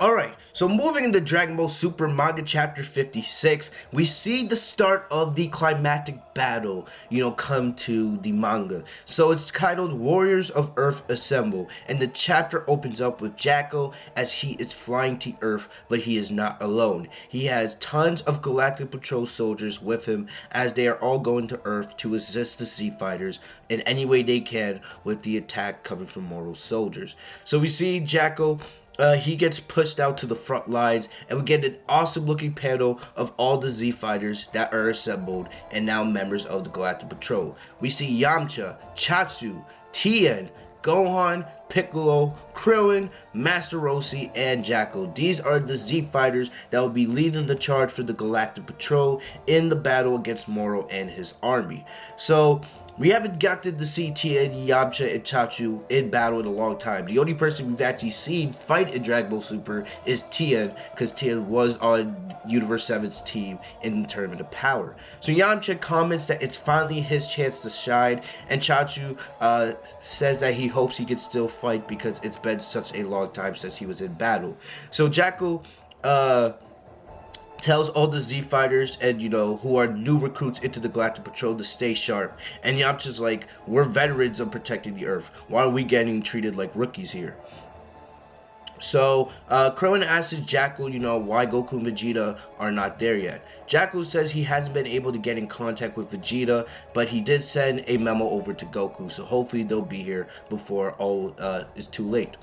Alright, so moving into Dragon Ball Super Manga Chapter 56, we see the start of the climactic battle, come to the manga. So it's titled Warriors of Earth Assemble, and the chapter opens up with Jacko as he is flying to Earth, but he is not alone. He has tons of Galactic Patrol soldiers with him as they are all going to Earth to assist the Z Fighters in any way they can with the attack coming from Moro's soldiers. So we see Jacko. He gets pushed out to the front lines, and we get an awesome looking panel of all the Z Fighters that are assembled and now members of the Galactic Patrol. We see Yamcha, Chaozu, Tien, Gohan, Piccolo, Krillin, Master Roshi, and Jacko. These are the Z Fighters that will be leading the charge for the Galactic Patrol in the battle against Moro and his army. So we haven't gotten to see Tien, Yamcha, and Chaozu in battle in a long time. The only person we've actually seen fight in Dragon Ball Super is Tien, because Tien was on Universe 7's team in the Tournament of Power. So Yamcha comments that it's finally his chance to shine, and Chaozu says that he hopes he can still fight because it's been such a long time since he was in battle. So Jacko tells all the Z Fighters and who are new recruits into the Galactic Patrol to stay sharp. And Yamcha's like, we're veterans of protecting the Earth. Why are we getting treated like rookies here? So Krillin asks Jacko, why Goku and Vegeta are not there yet. Jacko says he hasn't been able to get in contact with Vegeta, but he did send a memo over to Goku, so hopefully they'll be here before all is too late.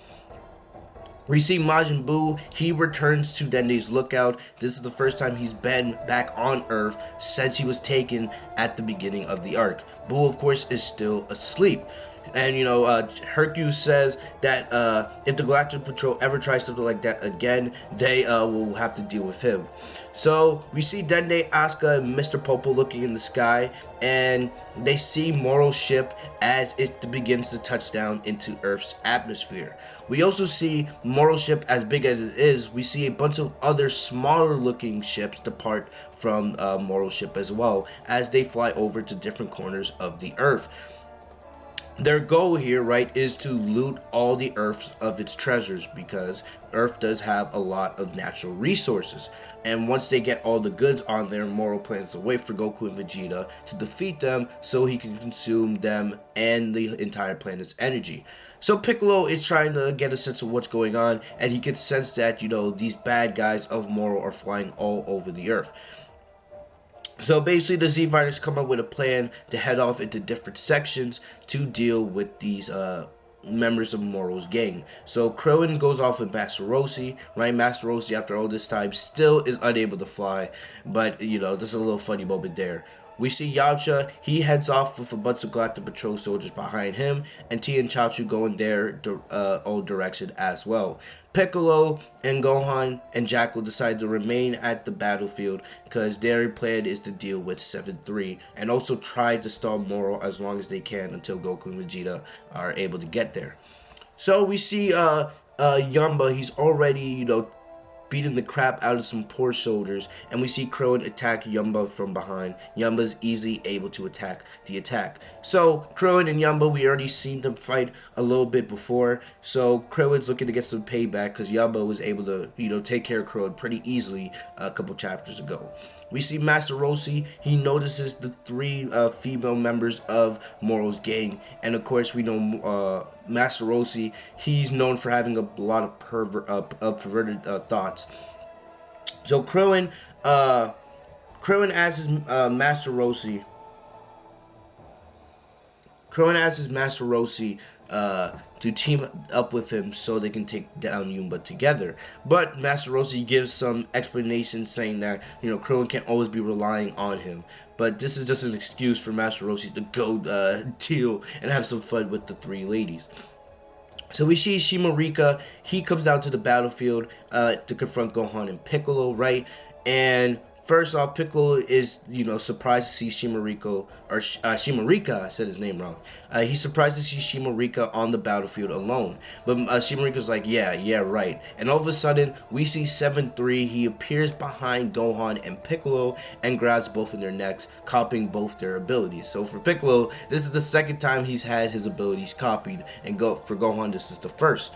We see Majin Buu. He returns to Dende's lookout. This is the first time he's been back on Earth since he was taken at the beginning of the arc. Buu, of course, is still asleep. And, Hercule says that if the Galactic Patrol ever tries something like that again, they will have to deal with him. So we see Dende, Asuka, and Mr. Popo looking in the sky, and they see Moro's ship as it begins to touch down into Earth's atmosphere. We also see Moro's ship, as big as it is. We see a bunch of other smaller looking ships depart from Moro's ship as well as they fly over to different corners of the Earth. Their goal here, right, is to loot all the Earth of its treasures, because Earth does have a lot of natural resources. And once they get all the goods on there, Moro plans to wait for Goku and Vegeta to defeat them so he can consume them and the entire planet's energy. So Piccolo is trying to get a sense of what's going on, and he can sense that, these bad guys of Moro are flying all over the Earth. So basically the Z Fighters come up with a plan to head off into different sections to deal with these members of Moro's gang. So Krillin goes off with Master Roshi, right? Master Roshi, after all this time, still is unable to fly, but there's a little funny moment there. We see Yamcha. He heads off with a bunch of Galactic Patrol soldiers behind him, and Tien and Chaozu go in their own direction as well. Piccolo and Gohan and Jacko decide to remain at the battlefield because their plan is to deal with 7-3 and also try to stall Moro as long as they can until Goku and Vegeta are able to get there. So we see Yamba. He's already, beating the crap out of some poor soldiers, and we see Krillin attack Yamba from behind. Yamba's easily able to attack the attack. So Krillin and Yamba, we already seen them fight a little bit before, so Krillin's looking to get some payback because Yamba was able to, take care of Krillin pretty easily a couple chapters ago. We see Master Roshi. He notices the 3 female members of Moro's gang, and of course we know Master Roshi. He's known for having a lot of perverted thoughts. So Krillin asks Master Roshi. Krillin asks Master Roshi to team up with him so they can take down Yumba together. But Master Roshi gives some explanation saying that, Krillin can't always be relying on him. But this is just an excuse for Master Roshi to go deal and have some fun with the 3 ladies. So we see Shimarika. He comes out to the battlefield to confront Gohan and Piccolo, right? And first off, Piccolo is, surprised to see Shimarika, I said his name wrong. He's surprised to see Shimarika on the battlefield alone. But Shimarika's like, yeah, right. And all of a sudden, we see 7-3. He appears behind Gohan and Piccolo and grabs both of their necks, copying both their abilities. So for Piccolo, this is the second time he's had his abilities copied, and for Gohan, this is the first.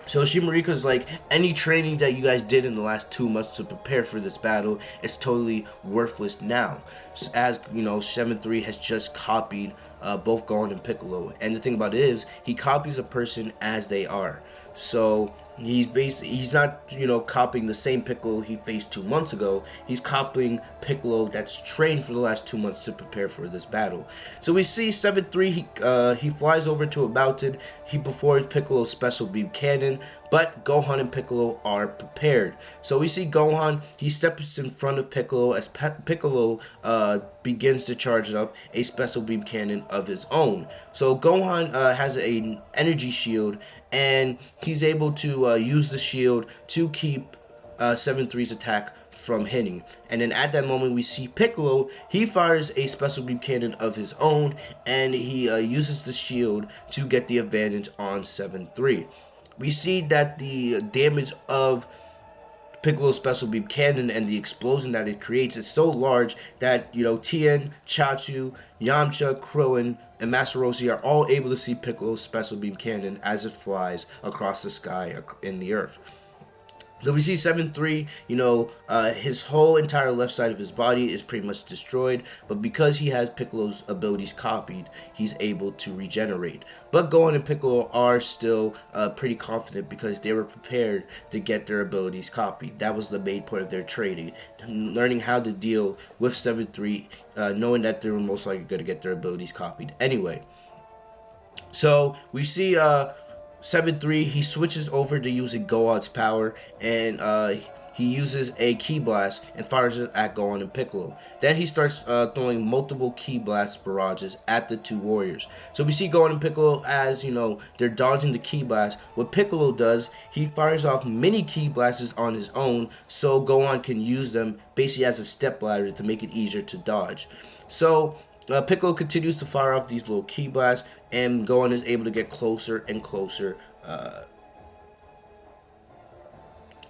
So Shimarika's like, any training that you guys did in the last 2 months to prepare for this battle is totally worthless now. So as you know, 7-3 has just copied both Gohan and Piccolo. And the thing about it is, he copies a person as they are. So he's not, copying the same Piccolo he faced 2 months ago. He's copying Piccolo that's trained for the last 2 months to prepare for this battle. So we see 7-3, he flies over to a mountain. He performs Piccolo's special beam cannon, but Gohan and Piccolo are prepared. So we see Gohan, he steps in front of Piccolo as Piccolo begins to charge up a special beam cannon of his own. So Gohan has an energy shield, and he's able to use the shield to keep 7-3's attack from hitting. And then at that moment, we see Piccolo, he fires a special beam cannon of his own, and he uses the shield to get the advantage on 7-3. We see that the damage of Piccolo's special beam cannon and the explosion that it creates is so large that, Tien, Chaozu, Yamcha, Krillin, and Master Roshi are all able to see Piccolo's special beam cannon as it flies across the sky in the earth. So we see 7-3, his whole entire left side of his body is pretty much destroyed, but because he has Piccolo's abilities copied, he's able to regenerate. But Gohan and Piccolo are still pretty confident because they were prepared to get their abilities copied. That was the main point of their training, learning how to deal with 7-3, knowing that they were most likely going to get their abilities copied anyway. So we see 7-3, he switches over to using Gohan's power, and he uses a Ki Blast and fires it at Gohan and Piccolo. Then he starts throwing multiple Ki Blast barrages at the two warriors. So we see Gohan and Piccolo as, they're dodging the Ki Blast. What Piccolo does, he fires off mini Ki Blasts on his own, so Gohan can use them basically as a step ladder to make it easier to dodge. So Piccolo continues to fire off these little Ki Blasts, and Gohan is able to get closer and closer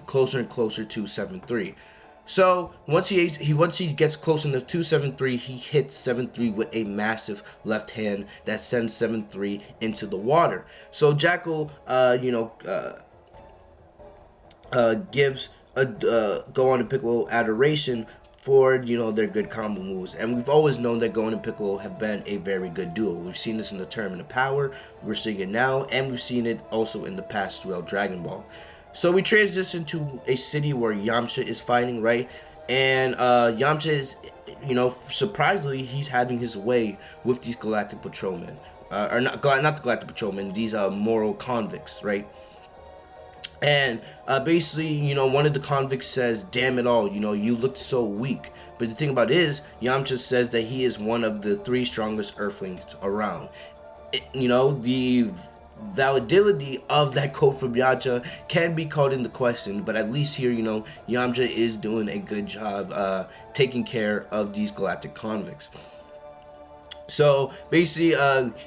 to 7-3. So once he gets close enough to 7-3, he hits 7-3 with a massive left hand that sends 7-3 into the water. So Jackal, gives Gohan and Piccolo adoration for their good combo moves, and we've always known that Gohan and Piccolo have been a very good duo. We've seen this in the Tournament of Power, we're seeing it now, and we've seen it also in the past throughout Dragon Ball. So we transition to a city where Yamcha is fighting, right? And Yamcha is, surprisingly, he's having his way with these Galactic Patrolmen, or not the Galactic Patrolmen, these moral convicts, right? And basically, one of the convicts says, "Damn it all, you looked so weak." But the thing about it is, Yamcha says that he is one of the 3 strongest Earthlings around. The validity of that quote from Yamcha can be called into question, but at least here, Yamcha is doing a good job taking care of these galactic convicts. So basically,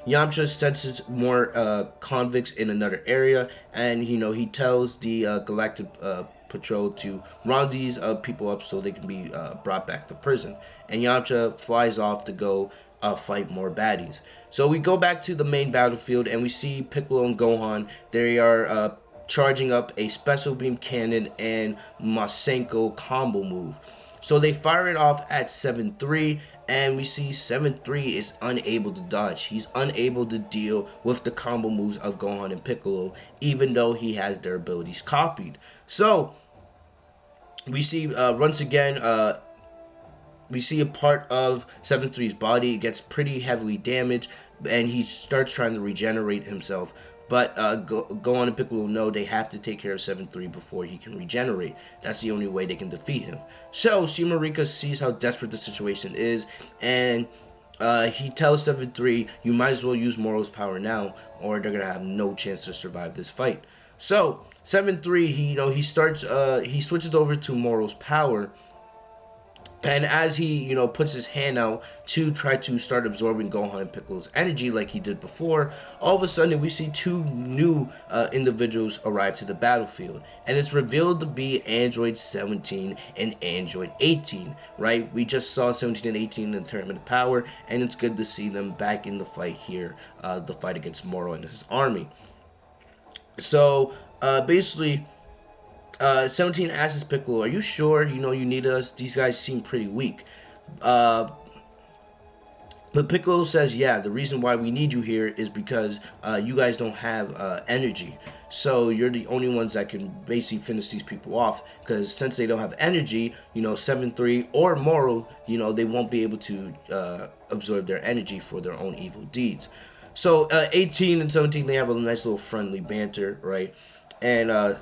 Yamcha senses more convicts in another area, and he tells the Galactic Patrol to round these people up so they can be brought back to prison. And Yamcha flies off to go fight more baddies. So we go back to the main battlefield, and we see Piccolo and Gohan. They are charging up a special beam cannon and Masenko combo move. So they fire it off at 7-3, and we see 7-3 is unable to dodge. He's unable to deal with the combo moves of Gohan and Piccolo, even though he has their abilities copied. So we see once again, we see a part of 7-3's body gets pretty heavily damaged, and he starts trying to regenerate himself. But Gohan and Piccolo know they have to take care of 7-3 before he can regenerate. That's the only way they can defeat him. So Shimarika sees how desperate the situation is, and he tells 7-3, "You might as well use Moro's power now, or they're gonna have no chance to survive this fight." So 7-3, he switches over to Moro's power. And as he, puts his hand out to try to start absorbing Gohan and Piccolo's energy like he did before, all of a sudden we see 2 new individuals arrive to the battlefield. And it's revealed to be Android 17 and Android 18, right? We just saw 17 and 18 in the Tournament of Power, and it's good to see them back in the fight here, the fight against Moro and his army. So Basically, 17 asks Piccolo, "Are you sure? You need us? These guys seem pretty weak." Uh, but Piccolo says, "Yeah, the reason why we need you here is because you guys don't have energy. So you're the only ones that can basically finish these people off. Because since they don't have energy, 7-3 or Moro, they won't be able to absorb their energy for their own evil deeds." So 18 and 17, they have a nice little friendly banter, right? And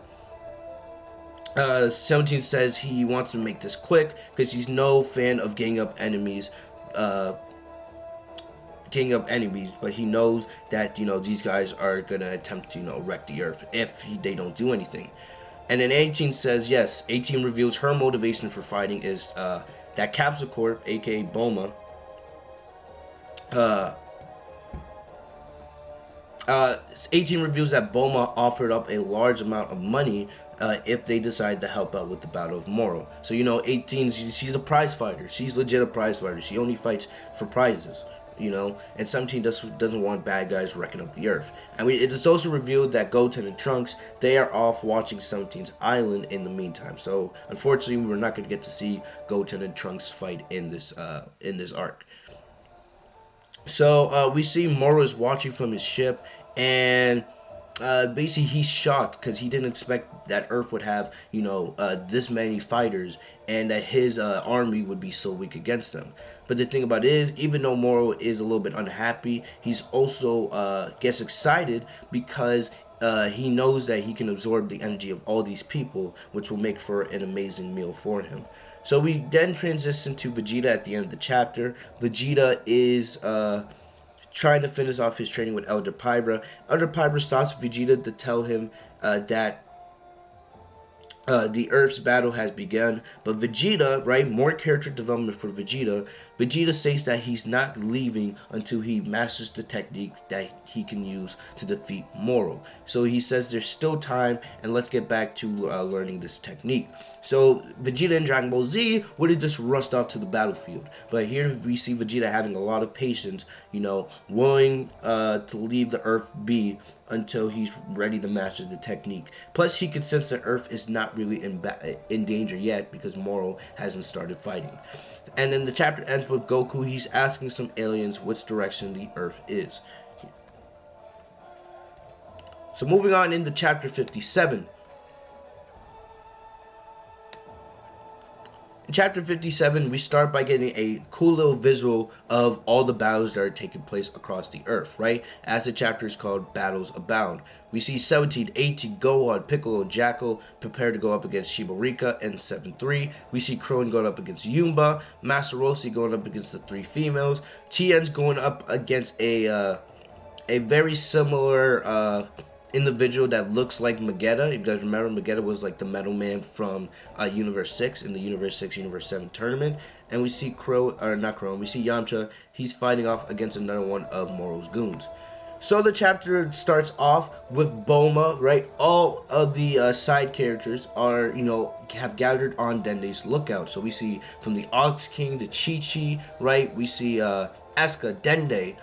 17 says he wants to make this quick because he's no fan of ganging up enemies. But he knows that these guys are gonna attempt to wreck the earth if they don't do anything. And then 18 says yes. 18 reveals her motivation for fighting is that Capsule Corp, aka Bulma, 18 reveals that Bulma offered up a large amount of money if they decide to help out with the Battle of Moro. So 18, she's a prize fighter. She's legit a prize fighter. She only fights for prizes. And 17 doesn't want bad guys wrecking up the earth. And it is also revealed that Goten and Trunks, they are off watching 17's island in the meantime. So unfortunately, we're not going to get to see Goten and Trunks fight in this arc. So we see Moro is watching from his ship, and basically he's shocked because he didn't expect that Earth would have this many fighters, and that his army would be so weak against them. But the thing about it is, even though Moro is a little bit unhappy, he's also gets excited because he knows that he can absorb the energy of all these people, which will make for an amazing meal for him. So we then transition to Vegeta at the end of the chapter. Vegeta is trying to finish off his training with Elder Pybra. Elder Pybra stops Vegeta to tell him that the Earth's battle has begun. But Vegeta, right, more character development for Vegeta. Vegeta states that he's not leaving until he masters the technique that he can use to defeat Moro. So he says there's still time, and let's get back to learning this technique. So Vegeta in Dragon Ball Z would have just rushed off to the battlefield. But here we see Vegeta having a lot of patience, willing to leave the Earth be until he's ready to master the technique. Plus, he could sense that Earth is not really in danger yet because Moro hasn't started fighting. And then the chapter ends with Goku. He's asking some aliens which direction the Earth is. So moving on into chapter 57. In chapter 57, we start by getting a cool little visual of all the battles that are taking place across the Earth, right? As the chapter is called Battles Abound. We see 17, 18, Gohan, Piccolo, and Jackal prepare to go up against Shibarika and 7-3. We see Krillin going up against Yumba, Master Roshi going up against the three females, Tien's going up against a very similar individual that looks like Magetta. If you guys remember, Magetta was like the Metal Man from Universe 6 in the Universe 6, Universe 7 tournament. And we see we see Yamcha. He's fighting off against another one of Moro's goons. So the chapter starts off with Bulma, right? All of the side characters are, have gathered on Dende's lookout. So we see from the Ox King to Chi-Chi, right? We see Asuka, Dende,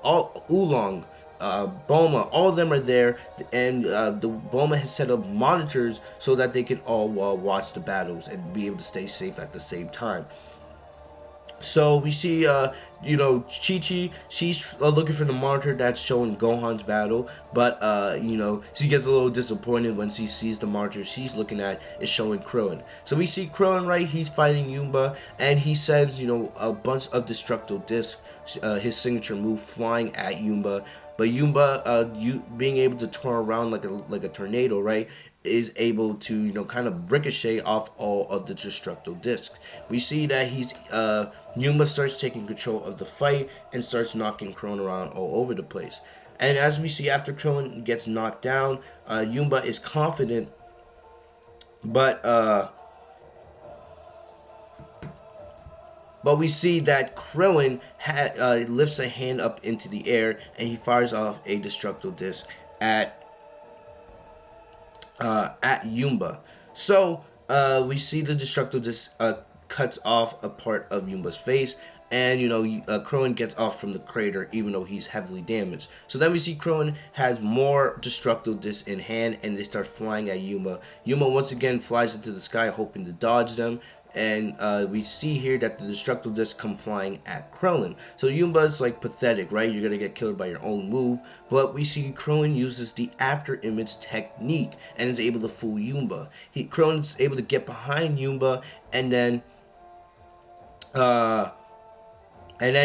all Oolong, Bulma, all of them are there, and the Bulma has set up monitors so that they can all watch the battles and be able to stay safe at the same time. So we see, Chi-Chi, she's looking for the monitor that's showing Gohan's battle, but, she gets a little disappointed when she sees the monitor she's looking at is showing Krillin. So we see Krillin, right, he's fighting Yumba, and he sends, a bunch of Destructo Discs, his signature move, flying at Yumba. But Yumba, being able to turn around like a tornado, right, is able to, kind of ricochet off all of the Destructo Discs. We see that Yumba starts taking control of the fight and starts knocking Krillin around all over the place. And as we see, after Krillin gets knocked down, Yumba is confident, but we see that Krillin lifts a hand up into the air and he fires off a Destructo Disc at Yumba. So we see the Destructo Disc cuts off a part of Yumba's face, and Krillin gets off from the crater even though he's heavily damaged. So then we see Krillin has more destructo discs in hand, and they start flying at Yuma. Yuma once again flies into the sky hoping to dodge them, and we see here that the destructo discs come flying at Krillin. So Yuma's like pathetic, right? You're gonna get killed by your own move. But we see Krillin uses the after image technique and is able to fool Yuma. Krillin's able to get behind Yuma, and then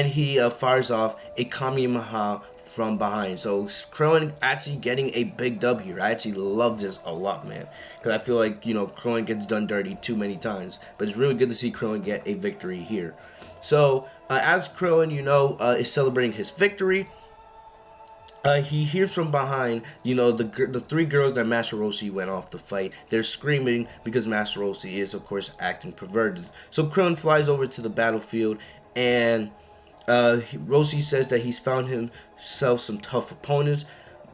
he fires off a Kamehameha from behind. So Krillin actually getting a big dub here. I actually love this a lot, man, because I feel like Krillin gets done dirty too many times, but it's really good to see Krillin get a victory here. So as Krillin is celebrating his victory, he hears from behind, the three girls that Master Roshi went off to fight. They're screaming because Master Roshi is, of course, acting perverted. So Krillin flies over to the battlefield, and Roshi says that he's found himself some tough opponents,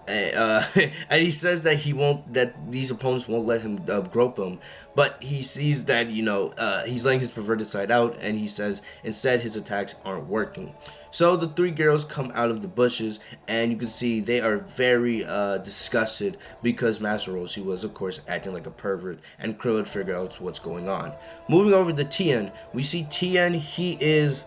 and he says that that these opponents won't let him grope him, but he sees that he's letting his perverted side out, and he says instead his attacks aren't working. So the three girls come out of the bushes, and you can see they are very disgusted because Master Roshi was, of course, acting like a pervert, and Krillin figure out what's going on. Moving over to Tien, we see Tien. He is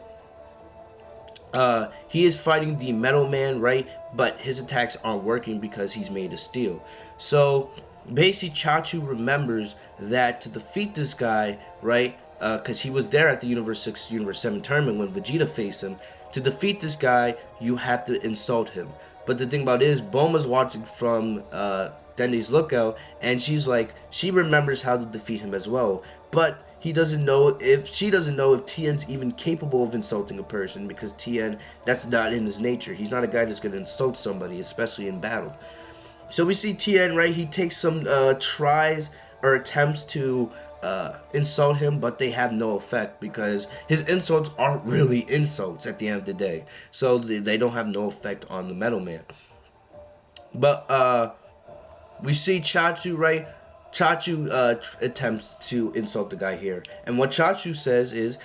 fighting the Metal Man, right? But his attacks aren't working because he's made of steel. So basically, Chachu remembers that to defeat this guy, right? Because he was there at the Universe 6, Universe 7 tournament when Vegeta faced him. To defeat this guy, you have to insult him. But the thing about it is, Bulma's watching from Dende's lookout, and she remembers how to defeat him as well. But she doesn't know if Tien's even capable of insulting a person, because Tien, that's not in his nature. He's not a guy that's going to insult somebody, especially in battle. So we see Tien, right? He takes some tries or attempts to insult him, but they have no effect because his insults aren't really insults at the end of the day. So they don't have no effect on the Metal Man. But we see Chachu, right? Chachu attempts to insult the guy here. And what Chachu says is,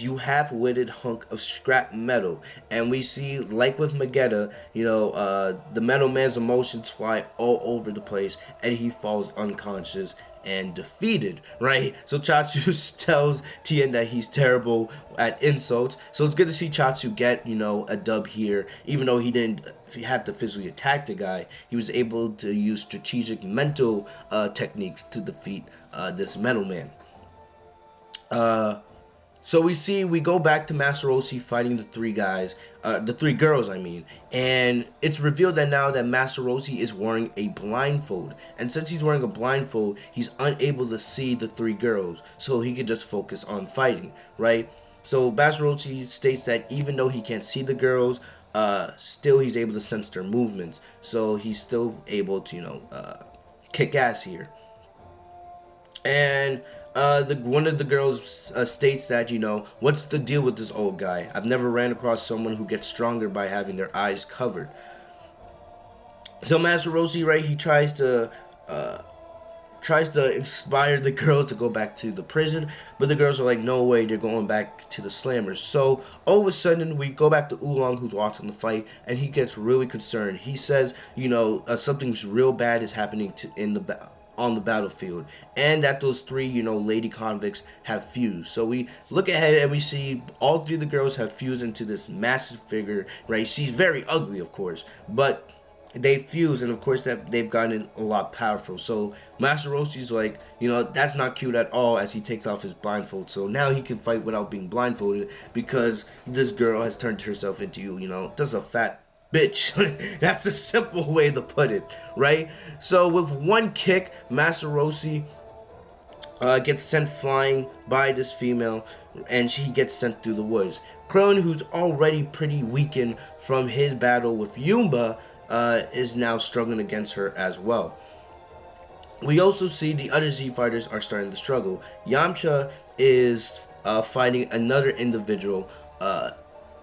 you half-witted hunk of scrap metal. And we see, like with Magetta, the Metal Man's emotions fly all over the place, and he falls unconscious and defeated, right? So Chachu tells Tien that he's terrible at insults. So it's good to see Chachu get, a dub here. Even though he didn't have to physically attack the guy, he was able to use strategic mental techniques to defeat this Metal Man. So we go back to Master Roshi fighting the three girls, and it's revealed that now that Master Roshi is wearing a blindfold, and since he's wearing a blindfold, he's unable to see the three girls, so he can just focus on fighting, right? So Master Roshi states that even though he can't see the girls, still he's able to sense their movements, so he's still able to, kick ass here. And one of the girls states that, what's the deal with this old guy? I've never ran across someone who gets stronger by having their eyes covered. So Master Roshi, right, he tries to inspire the girls to go back to the prison, but the girls are like, no way, they're going back to the Slammers. So all of a sudden, we go back to Oolong, who's watching the fight, and he gets really concerned. He says, something's real bad is happening on the battlefield, and that those three, lady convicts have fused. So we look ahead and we see all three of the girls have fused into this massive figure, right? She's very ugly, of course, but they fuse, and of course that they've gotten a lot powerful. So Master Roshi's like, that's not cute at all, as he takes off his blindfold. So now he can fight without being blindfolded because this girl has turned herself into, just a fat bitch. That's a simple way to put it, right? So with one kick, Master Roshi gets sent flying by this female, and she gets sent through the woods. Krillin, who's already pretty weakened from his battle with Yuma, is now struggling against her as well. We also see the other Z fighters are starting to struggle. Yamcha is fighting another individual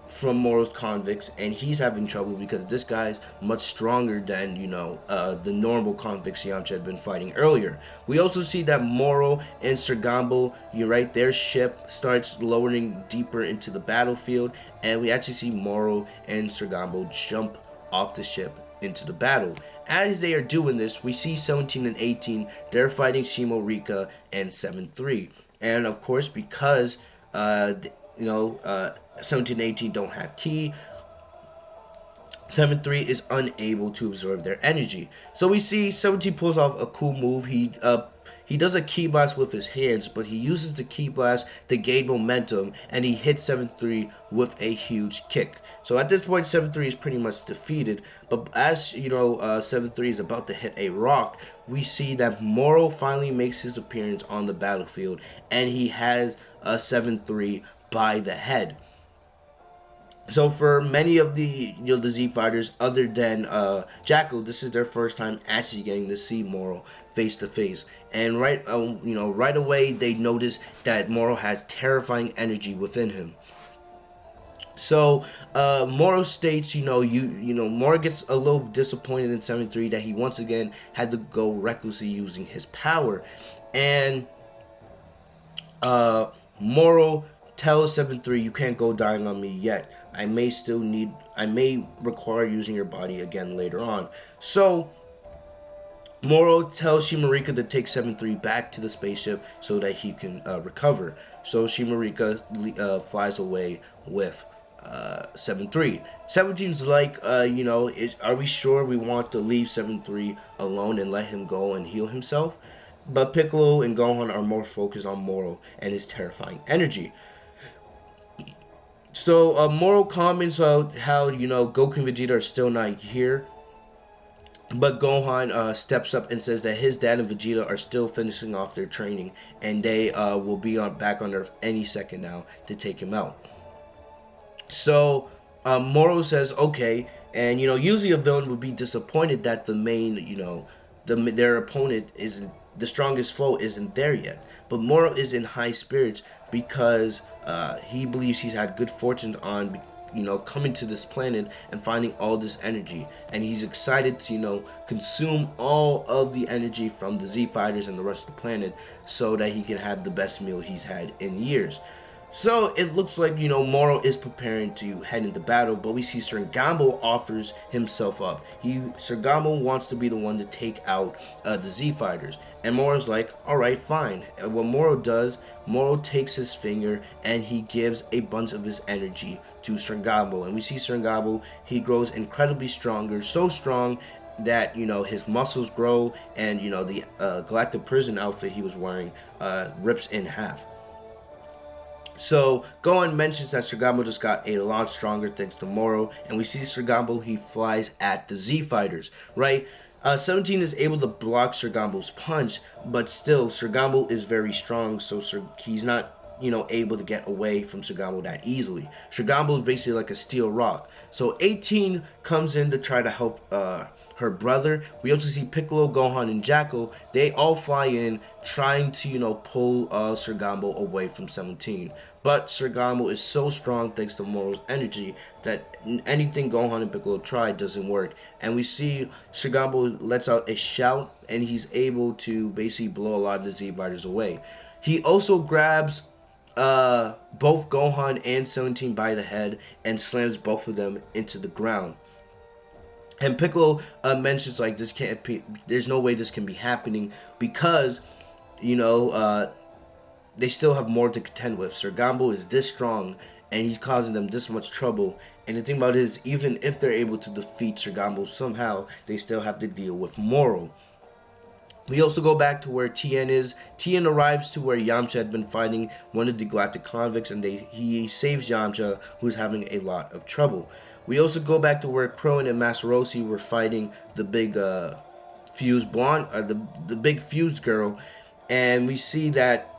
from Moro's convicts, and he's having trouble because this guy's much stronger than the normal convicts Yamcha had been fighting earlier. We also see that Moro and Sergambo, you're right, their ship starts lowering deeper into the battlefield, and we actually see Moro and Sergambo jump off the ship into the battle. As they are doing this, we see 17 and 18, they're fighting Shimo Rika and 7-3, and of course because 17 and 18 don't have ki, 7-3 is unable to absorb their energy. So we see 17 pulls off a cool move. He does a ki blast with his hands, but he uses the ki blast to gain momentum, and he hits 7-3 with a huge kick. So at this point, 7-3 is pretty much defeated. But as 7-3 is about to hit a rock, we see that Moro finally makes his appearance on the battlefield, and he has a 7-3 by the head. So for many of the the Z fighters, other than Jackal, this is their first time actually getting to see Moro face to face, and right away they notice that Moro has terrifying energy within him. So Moro states, Moro gets a little disappointed in 7-3 that he once again had to go recklessly using his power, and Moro tells 7-3, you can't go dying on me yet. I may require using your body again later on. So Moro tells Shimo Rika to take 7-3 back to the spaceship so that he can recover. So Shimo Rika flies away with 7-3. 17's like, are we sure we want to leave 7-3 alone and let him go and heal himself? But Piccolo and Gohan are more focused on Moro and his terrifying energy. So Moro comments about how Goku and Vegeta are still not here, but Gohan steps up and says that his dad and Vegeta are still finishing off their training, and they will be back on Earth any second now to take him out. So Moro says okay, and usually a villain would be disappointed that the main their opponent isn't, the strongest foe isn't there yet, but Moro is in high spirits because he believes he's had good fortune on coming to this planet and finding all this energy, and he's excited to consume all of the energy from the Z fighters and the rest of the planet so that he can have the best meal he's had in years. So it looks like Moro is preparing to head into battle, but we see Sergambo offers himself up. Sergambo wants to be the one to take out the Z fighters, and Moro's like, alright, fine. And what Moro does, Moro takes his finger and he gives a bunch of his energy to Sergambo, and we see Sergambo, he grows incredibly stronger, so strong that his muscles grow, and the Galactic Prison outfit he was wearing rips in half. So Gohan mentions that Sergambo just got a lot stronger thanks to Moro, and we see Sergambo, he flies at the Z fighters, right? 17 is able to block Sergambo's punch, but still Sergambo is very strong, so he's not able to get away from Sergambo that easily. Sergambo is basically like a steel rock. So 18 comes in to try to help her brother. We also see Piccolo, Gohan, and Jackal. They all fly in trying to pull Sergambo away from 17. But Sergambo is so strong thanks to Moro's energy that anything Gohan and Piccolo try doesn't work. And we see Sergambo lets out a shout, and he's able to basically blow a lot of the Z fighters away. He also grabs both Gohan and 17 by the head and slams both of them into the ground. And Piccolo mentions like this can't be, there's no way this can be happening because they still have more to contend with. Sergambo is this strong and he's causing them this much trouble. And the thing about it is, even if they're able to defeat Sergambo somehow, they still have to deal with Moro. We also go back to where Tien is. Tien arrives to where Yamcha had been fighting one of the galactic convicts, and he saves Yamcha, who's having a lot of trouble. We also go back to where Krillin and Master Roshi were fighting the big fused blonde, the big fused girl, and we see that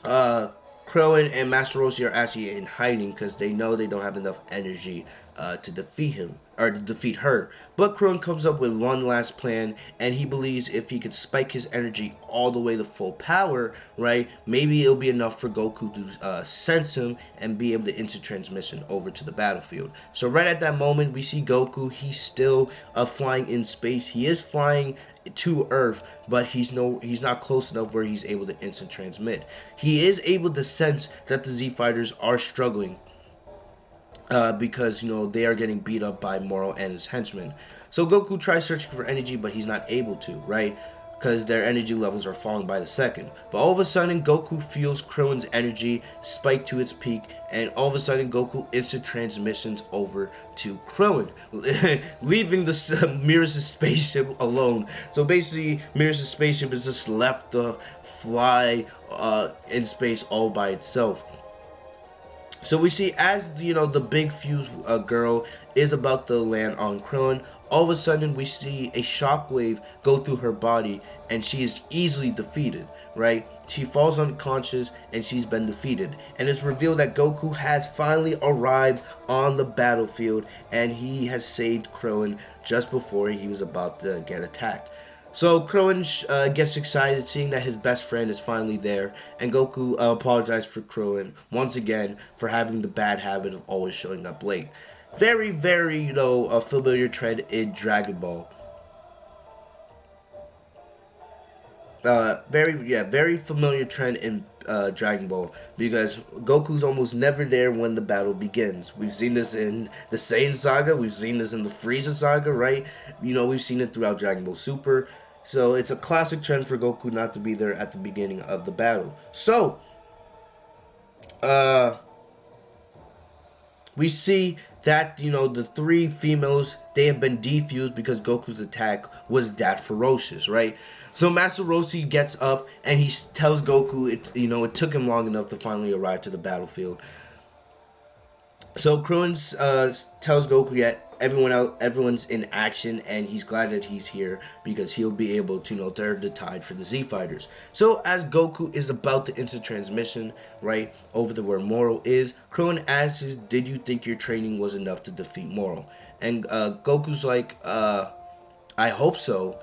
Krillin and Master Roshi are actually in hiding because they know they don't have enough energy to defeat him, or to defeat her. But Krillin comes up with one last plan, and he believes if he could spike his energy all the way to full power, right, maybe it'll be enough for Goku to sense him and be able to instant transmission over to the battlefield. So right at that moment, we see Goku. He's still flying in space. He is flying to Earth, but he's not close enough where he's able to instant transmit. He is able to sense that the Z fighters are struggling, because they are getting beat up by Moro and his henchmen. So Goku tries searching for energy, but he's not able to, right? Because their energy levels are falling by the second. But all of a sudden, Goku feels Krillin's energy spike to its peak, and all of a sudden, Goku instant transmissions over to Krillin, leaving the Beerus' spaceship alone. So basically, Beerus' spaceship is just left to fly in space all by itself. So we see as the big fuse girl is about to land on Krillin, all of a sudden we see a shockwave go through her body, and she is easily defeated, right? She falls unconscious and she's been defeated. And it's revealed that Goku has finally arrived on the battlefield, and he has saved Krillin just before he was about to get attacked. So Krillin gets excited seeing that his best friend is finally there, and Goku apologizes for Krillin once again for having the bad habit of always showing up late. Very, very, a familiar trend in Dragon Ball. Very familiar trend in Dragon Ball, because Goku's almost never there when the battle begins. We've seen this in the Saiyan Saga, we've seen this in the Frieza Saga, right? We've seen it throughout Dragon Ball Super. So it's a classic trend for Goku not to be there at the beginning of the battle. So, we see that, the three females, they have been defused because Goku's attack was that ferocious, right? So Master Roshi gets up and he tells Goku it took him long enough to finally arrive to the battlefield. So Krillin tells Goku that everyone's in action, and he's glad that he's here because he'll be able to turn the tide for the Z fighters. So as Goku is about to instant transmission right over to where Moro is, Krillin asks, "Did you think your training was enough to defeat Moro?" And Goku's like, "I hope so."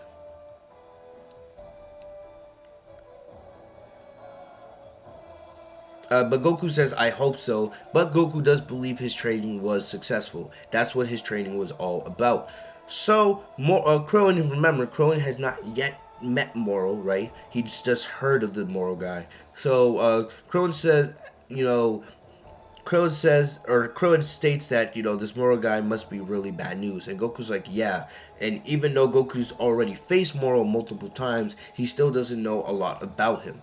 But Goku says, "I hope so." But Goku does believe his training was successful. That's what his training was all about. So, Krillin, remember, Krillin has not yet met Moro, right? He's just heard of the Moro guy. So, Krillin states that, this Moro guy must be really bad news. And Goku's like, yeah. And even though Goku's already faced Moro multiple times, he still doesn't know a lot about him.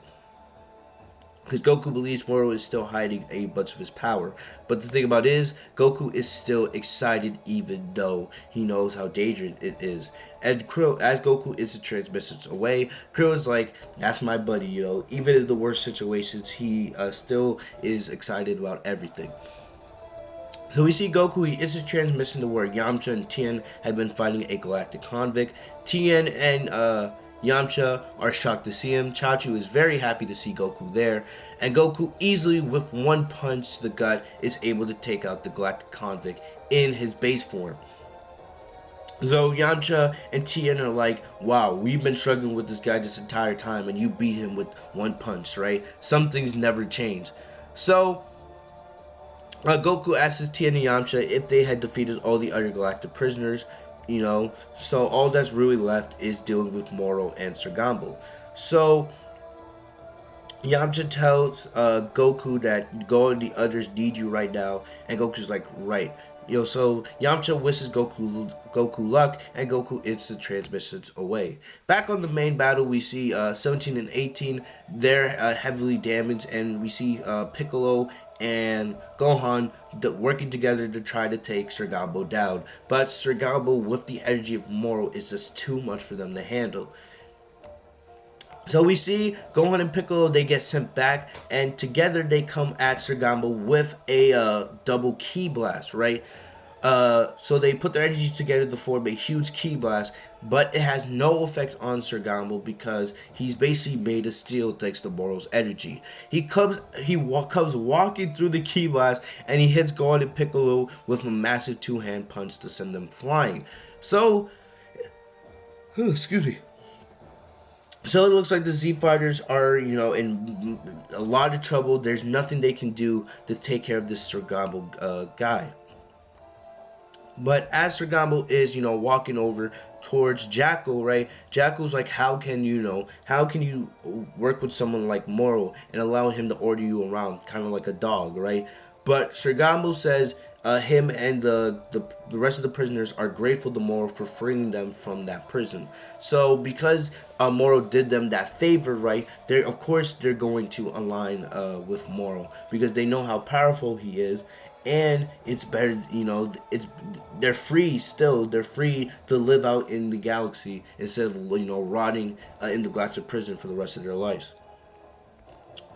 Because Goku believes Moro is still hiding a bunch of his power. But the thing about it is, Goku is still excited even though he knows how dangerous it is. And as Goku instant transmissions away, Krillin's like, that's my buddy, Even in the worst situations, he still is excited about everything. So we see Goku, he instant transmission to where Yamcha and Tien had been fighting a galactic convict. Tien and Yamcha are shocked to see him. Chaozu is very happy to see Goku there, and Goku easily, with one punch to the gut, is able to take out the galactic convict in his base form. So Yamcha and Tien are like, wow, we've been struggling with this guy this entire time, and you beat him with one punch, right? Some things never change. So Goku asks Tien and Yamcha if they had defeated all the other galactic prisoners. So all that's really left is dealing with Moro and Sergambo. So Yamcha tells Goku that Go and the others need you right now, and Goku's like, right. So Yamcha wishes Goku luck, and Goku instant transmissions away. Back on the main battle, we see 17 and 18. They're heavily damaged, and we see Piccolo and Gohan working together to try to take Sergambo down. But Sergambo, with the energy of Moro, is just too much for them to handle. So we see Gohan and Piccolo, they get sent back, and together they come at Sergambo with a double ki blast, right? So they put their energy together to form a huge ki blast, but it has no effect on Sir Gamble because he's basically made of steel thanks to Moro's energy. Comes walking through the ki blast, and he hits Gohan and Piccolo with a massive two-hand punch to send them flying. So, excuse me. So it looks like the Z Fighters are, in a lot of trouble. There's nothing they can do to take care of this Sir Gamble guy. But as Sir Gamble is, walking over towards Jackal, right? Jackal's like, how can you work with someone like Moro and allow him to order you around, kind of like a dog, right? But Sir Gamble says him and the rest of the prisoners are grateful to Moro for freeing them from that prison. So because Moro did them that favor, right? They're going to align with Moro because they know how powerful he is. And it's better, they're free still. They're free to live out in the galaxy instead of, rotting in the galactic prison for the rest of their lives.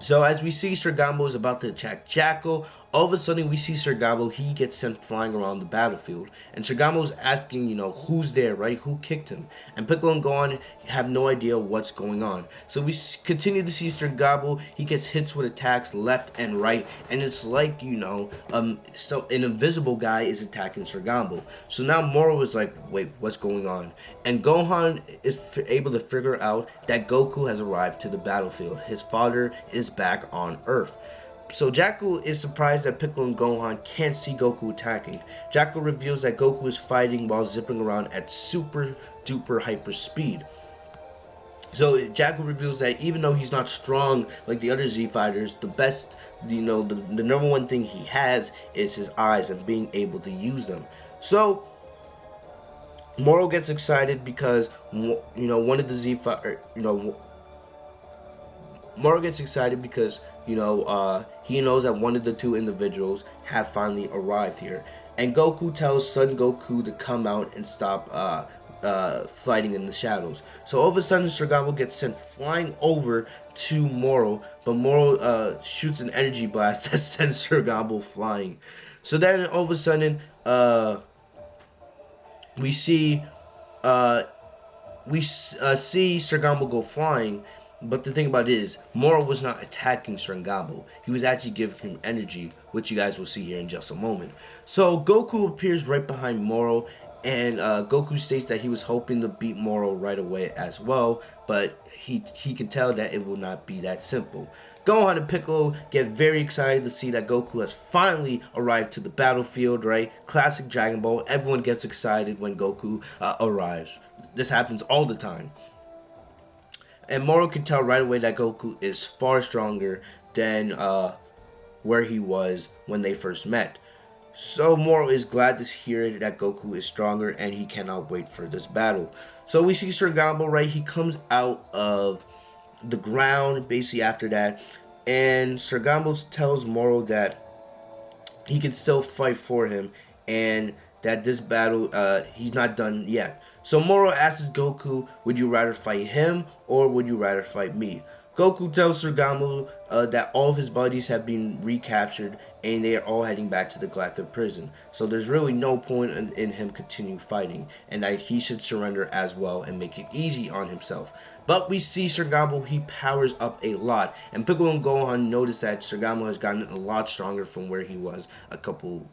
So as we see Sir Gamble is about to attack Jackal, all of a sudden we see Sir Gamble, he gets sent flying around the battlefield. And Sir Gamble is asking, who's there, right? Who kicked him? And Piccolo and Gohan have no idea what's going on. So we continue to see Sir Gamble, he gets hits with attacks left and right. And it's like, so an invisible guy is attacking Sir Gamble. So now Moro is like, wait, what's going on? And Gohan is able to figure out that Goku has arrived to the battlefield. His father is back on Earth. So Jackal is surprised that Piccolo and Gohan can't see Goku attacking. Jackal reveals that Goku is fighting while zipping around at super duper hyper speed. So Jackal reveals that even though he's not strong like the other Z fighters, the best, the number one thing he has is his eyes and being able to use them. So Moro gets excited because one of the Z fighters, Moro gets excited because he knows that one of the two individuals have finally arrived here, and Goku tells Son Goku to come out and stop fighting in the shadows. So all of a sudden Sir Gamble gets sent flying over to Moro, but Moro shoots an energy blast that sends Sir Gamble flying. So then all of a sudden we see Sir Gamble go flying. But the thing about it is, Moro was not attacking Sir Gamble. He was actually giving him energy, which you guys will see here in just a moment. So Goku appears right behind Moro, and Goku states that he was hoping to beat Moro right away as well, but he can tell that it will not be that simple. Gohan and Piccolo get very excited to see that Goku has finally arrived to the battlefield, right? Classic Dragon Ball. Everyone gets excited when Goku arrives. This happens all the time. And Moro can tell right away that Goku is far stronger than where he was when they first met. So Moro is glad to hear that Goku is stronger and he cannot wait for this battle. So we see Sir Gamble, right? He comes out of the ground basically after that. And Sir Gamble tells Moro that he can still fight for him and that this battle, he's not done yet. So Moro asks Goku, would you rather fight him or would you rather fight me? Goku tells Sir Gamble that all of his buddies have been recaptured and they are all heading back to the Galactic prison. So there's really no point in him continue fighting, and that he should surrender as well and make it easy on himself. But we see Sir Gamble, he powers up a lot, and Piccolo and Gohan notice that Sir Gamble has gotten a lot stronger from where he was a couple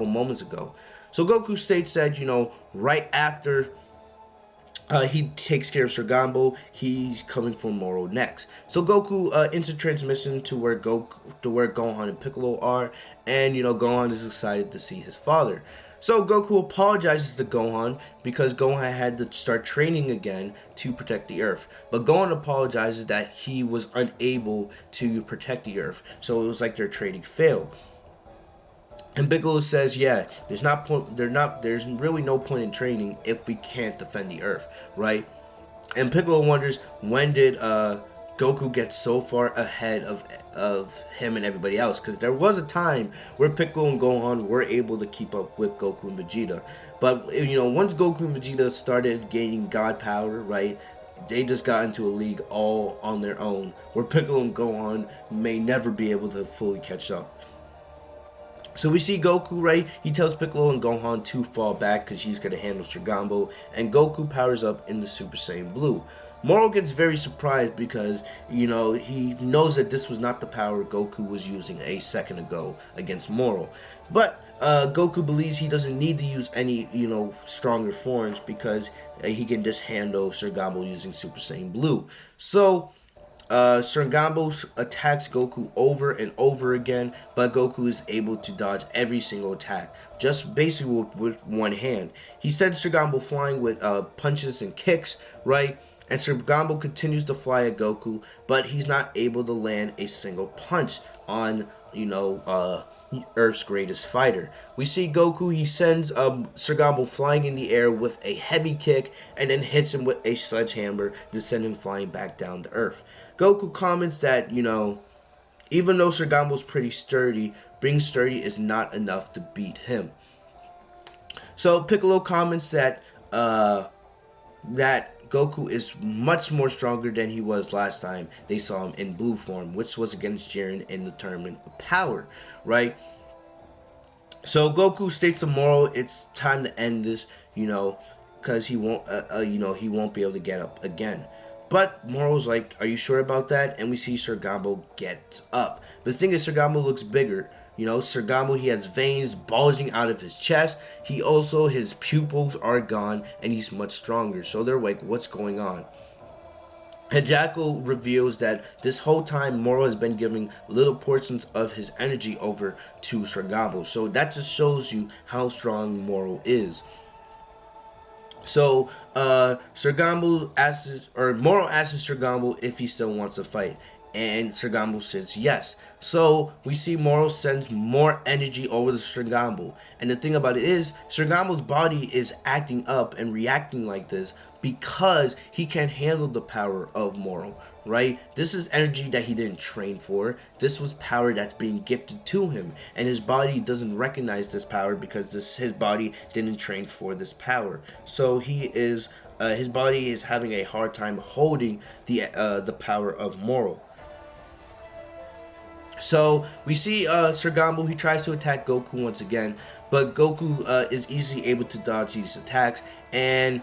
moments ago. So Goku states that, right after he takes care of Sir Gamble, he's coming for Moro next. So Goku instant transmission to where Gohan and Piccolo are, and Gohan is excited to see his father. So Goku apologizes to Gohan because Gohan had to start training again to protect the Earth. But Gohan apologizes that he was unable to protect the Earth, so it was like their training failed. And Piccolo says, yeah, there's really no point in training if we can't defend the Earth, right? And Piccolo wonders, when did Goku get so far ahead of him and everybody else? Because there was a time where Piccolo and Gohan were able to keep up with Goku and Vegeta. But, once Goku and Vegeta started gaining God power, right, they just got into a league all on their own, where Piccolo and Gohan may never be able to fully catch up. So we see Goku, right? He tells Piccolo and Gohan to fall back because he's going to handle Sirgambo. And Goku powers up into Super Saiyan Blue. Moro gets very surprised because, he knows that this was not the power Goku was using a second ago against Moro. But Goku believes he doesn't need to use any, stronger forms because he can just handle Sirgambo using Super Saiyan Blue. So Sirgambo attacks Goku over and over again, but Goku is able to dodge every single attack, just basically with one hand. He sends Sirgambo flying with punches and kicks, right? And Sirgambo continues to fly at Goku, but he's not able to land a single punch on, Earth's greatest fighter. We see Goku, he sends Sirgambo flying in the air with a heavy kick and then hits him with a sledgehammer to send him flying back down to Earth. Goku comments that, even though Sirgambo's pretty sturdy, being sturdy is not enough to beat him. So Piccolo comments that Goku is much more stronger than he was last time they saw him in blue form, which was against Jiren in the Tournament of Power, right? So Goku states to Moro it's time to end this, because he won't, he won't be able to get up again. But Moro's like, are you sure about that? And we see Sirgambo gets up. The thing is, Sirgambo looks bigger. Sirgambo, he has veins bulging out of his chest. His pupils are gone, and he's much stronger. So they're like, what's going on? And Jackal reveals that this whole time, Moro has been giving little portions of his energy over to Sirgambo. So that just shows you how strong Moro is. So, Moro asks Sirgambo if he still wants to fight. And Sirgambo says yes. So we see Moro sends more energy over to Sirgambo. And the thing about it is, Sirgambo's body is acting up and reacting like this because he can't handle the power of Moro, right? This is energy that he didn't train for. This was power that's being gifted to him. And his body doesn't recognize this power because his body didn't train for this power. So his body is having a hard time holding the power of Moro. So we see Sirgambo, he tries to attack Goku once again, but Goku is easily able to dodge these attacks, and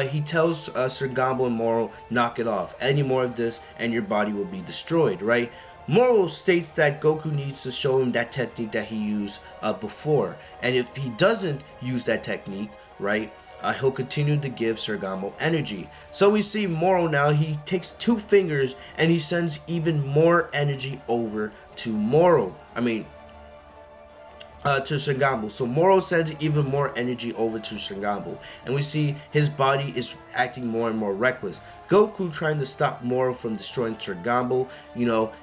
he tells Sirgambo and Moro, knock it off. Any more of this and your body will be destroyed, right? Moro states that Goku needs to show him that technique that he used before, and if he doesn't use that technique, right, he'll continue to give Sirgambo energy. So we see Moro now, he takes 2 fingers and he sends even more energy over to Sirgambo. So Moro sends even more energy over to Sirgambo. And we see his body is acting more and more reckless. Goku trying to stop Moro from destroying Sirgambo.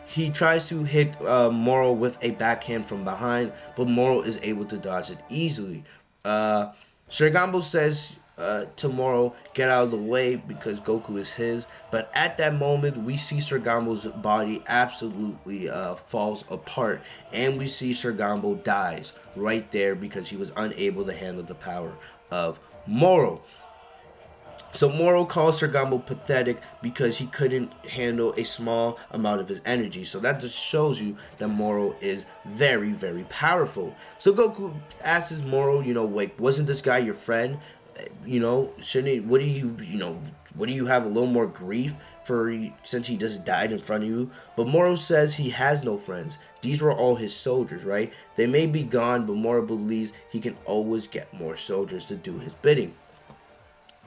He tries to hit Moro with a backhand from behind, but Moro is able to dodge it easily. Sirgambo says to Moro, get out of the way because Goku is his. But at that moment, we see Sirgambo's body absolutely falls apart. And we see Sirgambo dies right there because he was unable to handle the power of Moro. So Moro calls Sirgambo pathetic because he couldn't handle a small amount of his energy. So that just shows you that Moro is very, very powerful. So Goku asks Moro, wasn't this guy your friend? Shouldn't he, what do you have a little more grief for since he just died in front of you? But Moro says he has no friends. These were all his soldiers, right? They may be gone, but Moro believes he can always get more soldiers to do his bidding.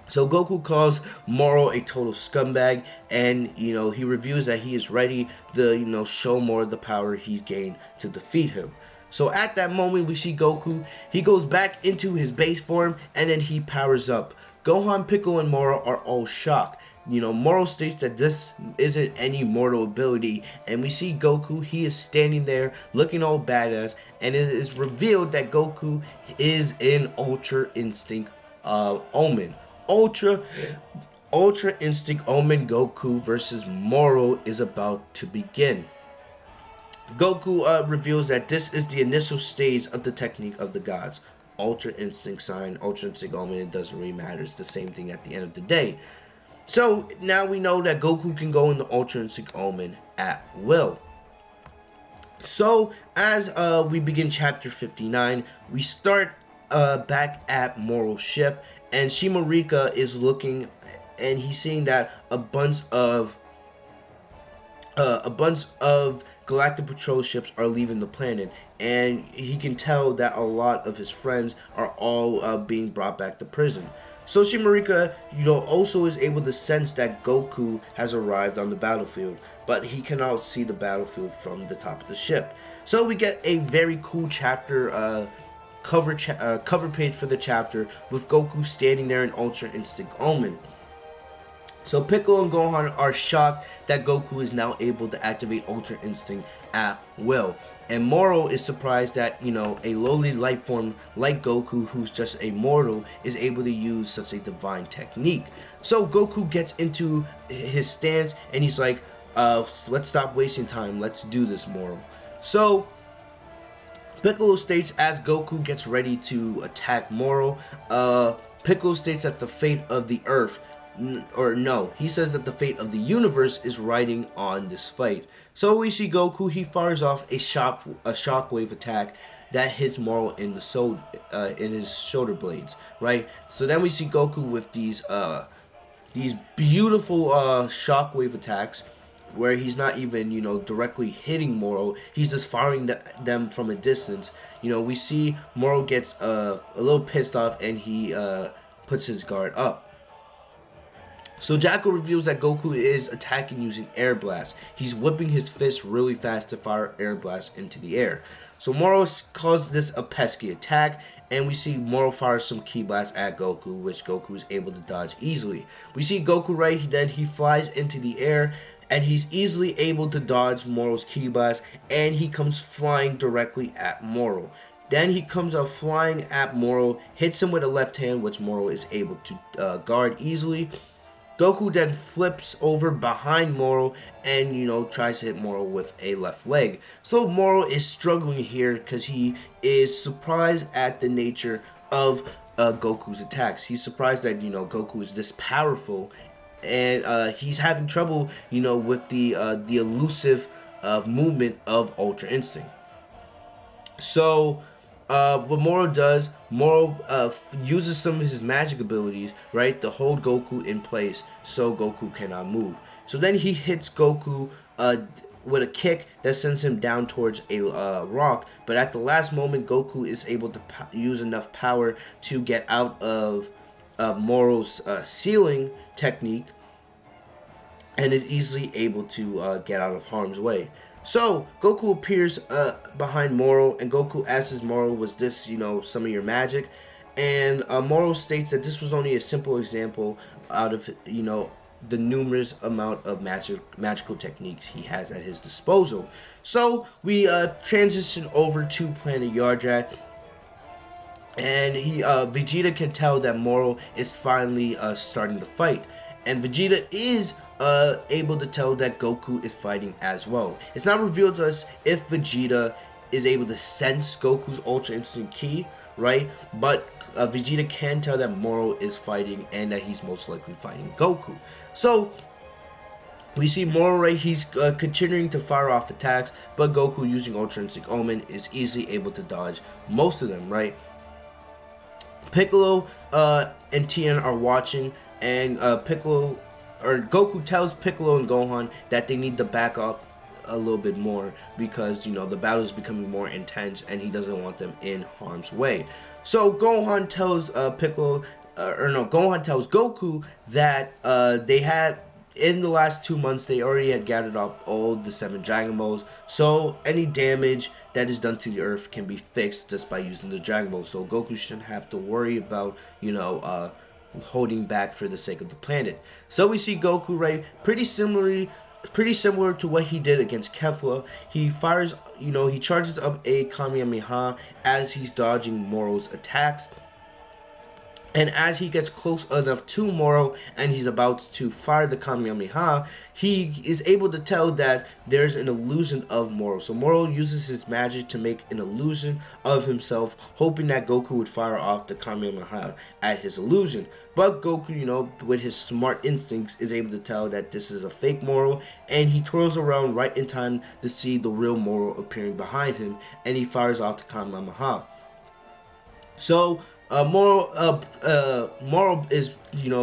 So Goku calls Moro a total scumbag, and he reveals that he is ready to show Moro the power he's gained to defeat him. So at that moment we see Goku, he goes back into his base form and then he powers up. Gohan, Piccolo, and Moro are all shocked. Moro states that this isn't any mortal ability, and we see Goku, he is standing there looking all badass, and it is revealed that Goku is in Ultra Instinct Omen. Ultra Instinct Omen Goku versus Moro is about to begin. Goku reveals that this is the initial stage of the technique of the gods. Ultra Instinct Sign, Ultra Instinct Omen, it doesn't really matter. It's the same thing at the end of the day. So now we know that Goku can go into Ultra Instinct Omen at will. So as we begin chapter 59, we start back at Moro's ship, and Shimarika is looking, and he's seeing that a bunch of Galactic Patrol ships are leaving the planet, and he can tell that a lot of his friends are all being brought back to prison. So Shimarika, also is able to sense that Goku has arrived on the battlefield, but he cannot see the battlefield from the top of the ship. So we get a very cool chapter, cover page for the chapter with Goku standing there in Ultra Instinct Omen. So Piccolo and Gohan are shocked that Goku is now able to activate Ultra Instinct at will. And Moro is surprised that, a lowly life form like Goku, who's just a mortal, is able to use such a divine technique. So Goku gets into his stance and he's like, let's stop wasting time. Let's do this, Moro. So Piccolo states as Goku gets ready to attack Moro, Piccolo states that the fate of the Earth, he says that the fate of the universe is riding on this fight. So we see Goku, he fires off a shockwave attack that hits Moro in his shoulder blades, right? So then we see Goku with these beautiful shockwave attacks, where he's not even, directly hitting Moro. He's just firing them from a distance. We see Moro gets a little pissed off, and he puts his guard up. So Jackal reveals that Goku is attacking using Air Blast. He's whipping his fist really fast to fire Air Blast into the air. So Moro calls this a pesky attack, and we see Moro fire some Ki Blast at Goku, which Goku is able to dodge easily. We see Goku then he flies into the air, and he's easily able to dodge Moro's Ki Blast, and he comes flying directly at Moro. Then he comes up flying at Moro, hits him with a left hand, which Moro is able to guard easily. Goku then flips over behind Moro and, tries to hit Moro with a left leg. So Moro is struggling here because he is surprised at the nature of Goku's attacks. He's surprised that, Goku is this powerful, and he's having trouble, with the elusive movement of Ultra Instinct. So what Moro does, Moro uses some of his magic abilities, right, to hold Goku in place so Goku cannot move. So then he hits Goku with a kick that sends him down towards a rock, but at the last moment Goku is able to use enough power to get out of Moro's sealing technique, and is easily able to get out of harm's way. So Goku appears behind Moro, and Goku asks Moro, was this, some of your magic? And Moro states that this was only a simple example out of, the numerous amount of magical techniques he has at his disposal. So we transition over to Planet Yardrat, and Vegeta can tell that Moro is finally starting the fight, and Vegeta is able to tell that Goku is fighting as well. It's not revealed to us if Vegeta is able to sense Goku's Ultra Instinct Ki, right? But Vegeta can tell that Moro is fighting and that he's most likely fighting Goku. So we see Moro, right, he's continuing to fire off attacks, but Goku, using Ultra Instinct Omen, is easily able to dodge most of them, right? Piccolo and Tien are watching, and Goku tells Piccolo and Gohan that they need to back up a little bit more because, the battle is becoming more intense and he doesn't want them in harm's way. So Gohan tells Gohan tells Goku that they had, in the last 2 months, they already had gathered up all the 7 Dragon Balls, so any damage that is done to the Earth can be fixed just by using the Dragon Balls. So Goku shouldn't have to worry about, holding back for the sake of the planet. So we see Goku, right, pretty similar to what he did against Kefla. He fires, he charges up a Kamehameha as he's dodging Moro's attacks. And as he gets close enough to Moro and he's about to fire the Kamehameha, he is able to tell that there's an illusion of Moro. So Moro uses his magic to make an illusion of himself, hoping that Goku would fire off the Kamehameha at his illusion. But Goku, with his smart instincts, is able to tell that this is a fake Moro, and he twirls around right in time to see the real Moro appearing behind him, and he fires off the Kamehameha. So Moro is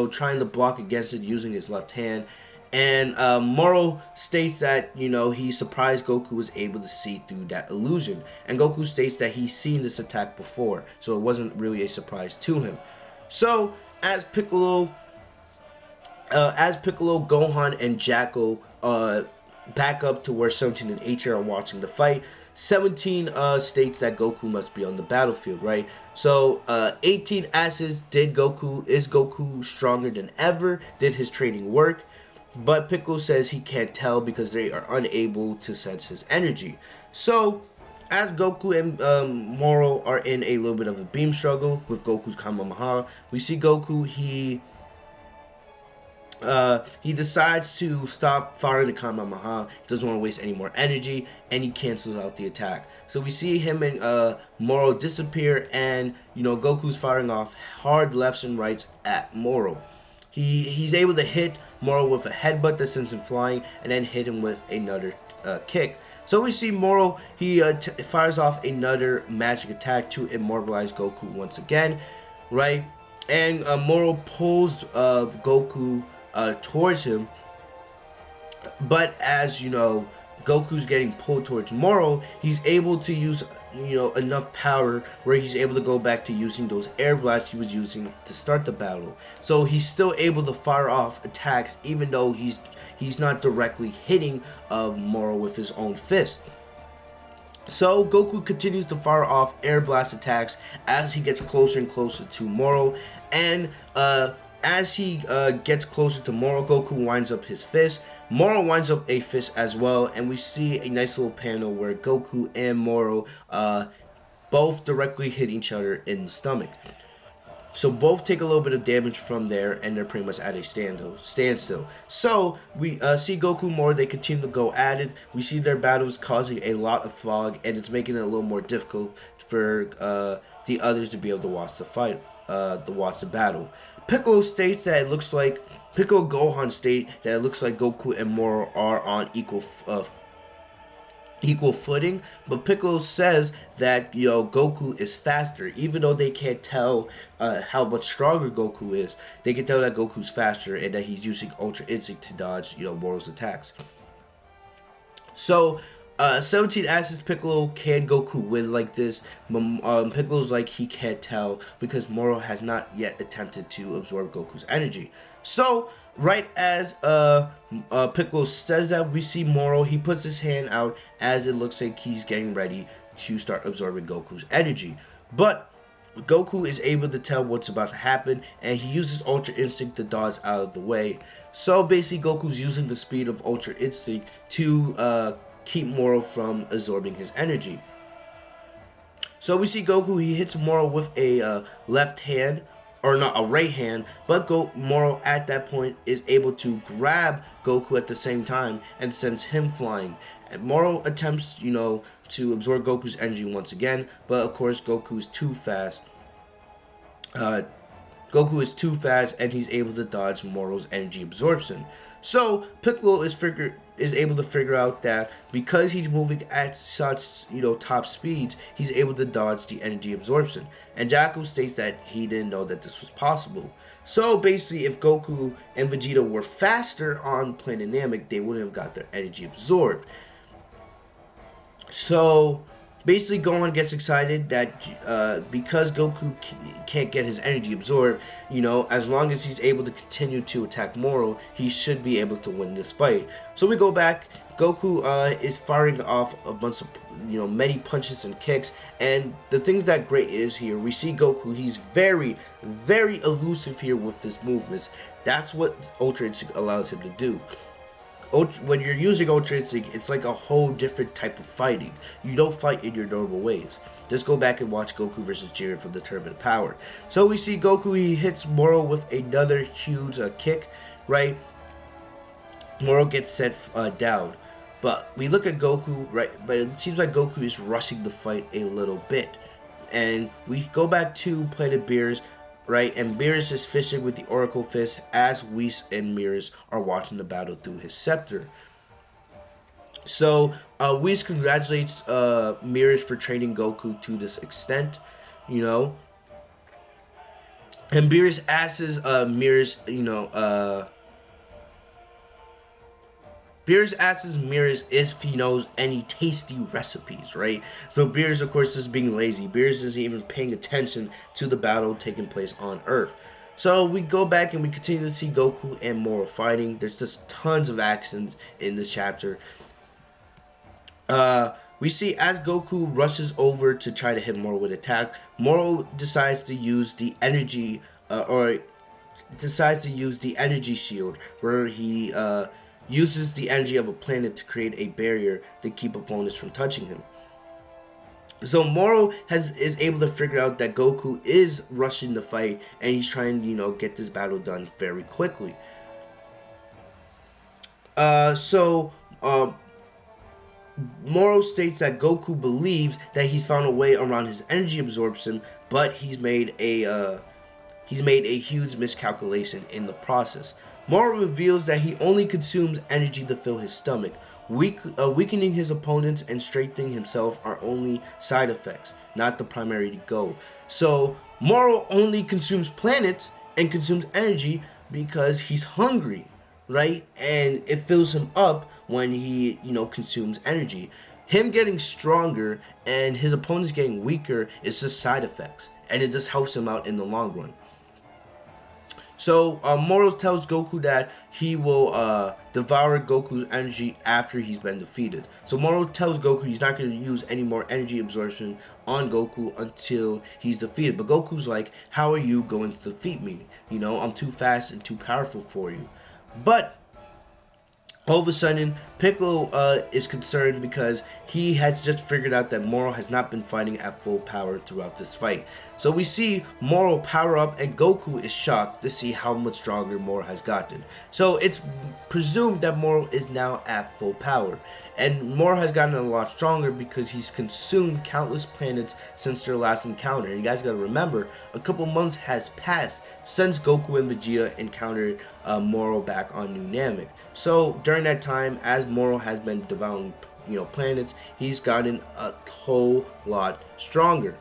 trying to block against it using his left hand, and Moro states that he's surprised Goku was able to see through that illusion, and Goku states that he's seen this attack before, so it wasn't really a surprise to him. So as Piccolo, Gohan, and Jackal back up to where 17 and 18 are watching the fight, 17 states that Goku must be on the battlefield, right? So 18 asks, is Goku stronger than ever? Did his training work? But Piccolo says he can't tell because they are unable to sense his energy. So as Goku and Moro are in a little bit of a beam struggle with Goku's Kamehameha, we see Goku, he decides to stop firing the Kamehameha. He doesn't want to waste any more energy, and he cancels out the attack. So we see him and Moro disappear, and Goku's firing off hard lefts and rights at Moro. He's able to hit Moro with a headbutt that sends him flying, and then hit him with another kick. So we see Moro, he fires off another magic attack to immortalize Goku once again, right? And Moro pulls Goku towards him, but as Goku's getting pulled towards Moro, he's able to use enough power where he's able to go back to using those air blasts he was using to start the battle. So he's still able to fire off attacks even though he's not directly hitting Moro with his own fist. So Goku continues to fire off air blast attacks as he gets closer and closer to Moro, and as he gets closer to Moro, Goku winds up his fist. Moro winds up a fist as well, and we see a nice little panel where Goku and Moro both directly hit each other in the stomach. So both take a little bit of damage from there, and they're pretty much at a standstill. So we see Goku and Moro, they continue to go at it. We see their battles causing a lot of fog, and it's making it a little more difficult for the others to be able to watch the fight, watch the battle. Piccolo Gohan state that it looks like Goku and Moro are on equal footing, but Piccolo says that Goku is faster. Even though they can't tell how much stronger Goku is, they can tell that Goku's faster and that he's using Ultra Instinct to dodge Moro's attacks. So 17 asks Piccolo, can Goku win like this? Piccolo's like he can't tell because Moro has not yet attempted to absorb Goku's energy. So right as Piccolo says that, we see Moro, he puts his hand out as it looks like he's getting ready to start absorbing Goku's energy. But Goku is able to tell what's about to happen, and he uses Ultra Instinct to dodge out of the way. So basically Goku's using the speed of Ultra Instinct to keep Moro from absorbing his energy. So we see Goku, he hits Moro with a left hand, or not a right hand, but Moro at that point is able to grab Goku at the same time and sends him flying. And Moro attempts, to absorb Goku's energy once again, but of course Goku is too fast. Goku is too fast, and he's able to dodge Moro's energy absorption. So Piccolo is able to figure out that because he's moving at such top speeds, he's able to dodge the energy absorption. And Jackal states that he didn't know that this was possible. So basically, if Goku and Vegeta were faster on Planet Namek, they wouldn't have got their energy absorbed. So basically, Gohan gets excited that because Goku can't get his energy absorbed, as long as he's able to continue to attack Moro, he should be able to win this fight. So we go back. Goku is firing off a bunch of, many punches and kicks. And the things that great is here, we see Goku, he's very, very elusive here with his movements. That's what Ultra Instinct allows him to do. when you're using Ultra Instinct, it's like a whole different type of fighting. You don't fight in your normal ways. Just go back and watch Goku versus Jiren from the Tournament of Power. So we see Goku, he hits Moro with another huge kick, right? Moro gets set down. But we look at Goku, right? But it seems like Goku is rushing the fight a little bit. And we go back to Planet Beerus, right? And Beerus is fishing with the Oracle Fist as Whis and Beerus are watching the battle through his scepter. So Whis congratulates Beerus for training Goku to this extent, you know. And Beerus asks Beerus, you know, Beerus asks Beerus if he knows any tasty recipes, right? So Beerus, of course, is being lazy. Beerus isn't even paying attention to the battle taking place on Earth. So we go back and we continue to see Goku and Moro fighting. There's just tons of action in this chapter. We see as Goku rushes over to try to hit Moro with attack, Moro decides to use the energy, shield, where he uses the energy of a planet to create a barrier to keep opponents from touching him. So Moro is able to figure out that Goku is rushing the fight, and he's trying to, you know, get this battle done very quickly. Moro states that Goku believes that he's found a way around his energy absorption, but he's made a huge miscalculation in the process. Moro reveals that he only consumes energy to fill his stomach. Weakening his opponents and strengthening himself are only side effects, not the primary goal. So Moro only consumes planets and consumes energy because he's hungry, right? And it fills him up when he, you know, consumes energy. Him getting stronger and his opponents getting weaker is just side effects, and it just helps him out in the long run. So Moro tells Goku that he will devour Goku's energy after he's been defeated. So Moro tells Goku he's not going to use any more energy absorption on Goku until he's defeated. But Goku's like, how are you going to defeat me? You know, I'm too fast and too powerful for you. But all of a sudden, Piccolo is concerned because he has just figured out that Moro has not been fighting at full power throughout this fight. So we see Moro power up, and Goku is shocked to see how much stronger Moro has gotten. So it's presumed that Moro is now at full power. And Moro has gotten a lot stronger because he's consumed countless planets since their last encounter. And you guys gotta remember, a couple months has passed since Goku and Vegeta encountered Moro back on New Namek. So during that time, as Moro has been devouring, you know, planets, he's gotten a whole lot stronger.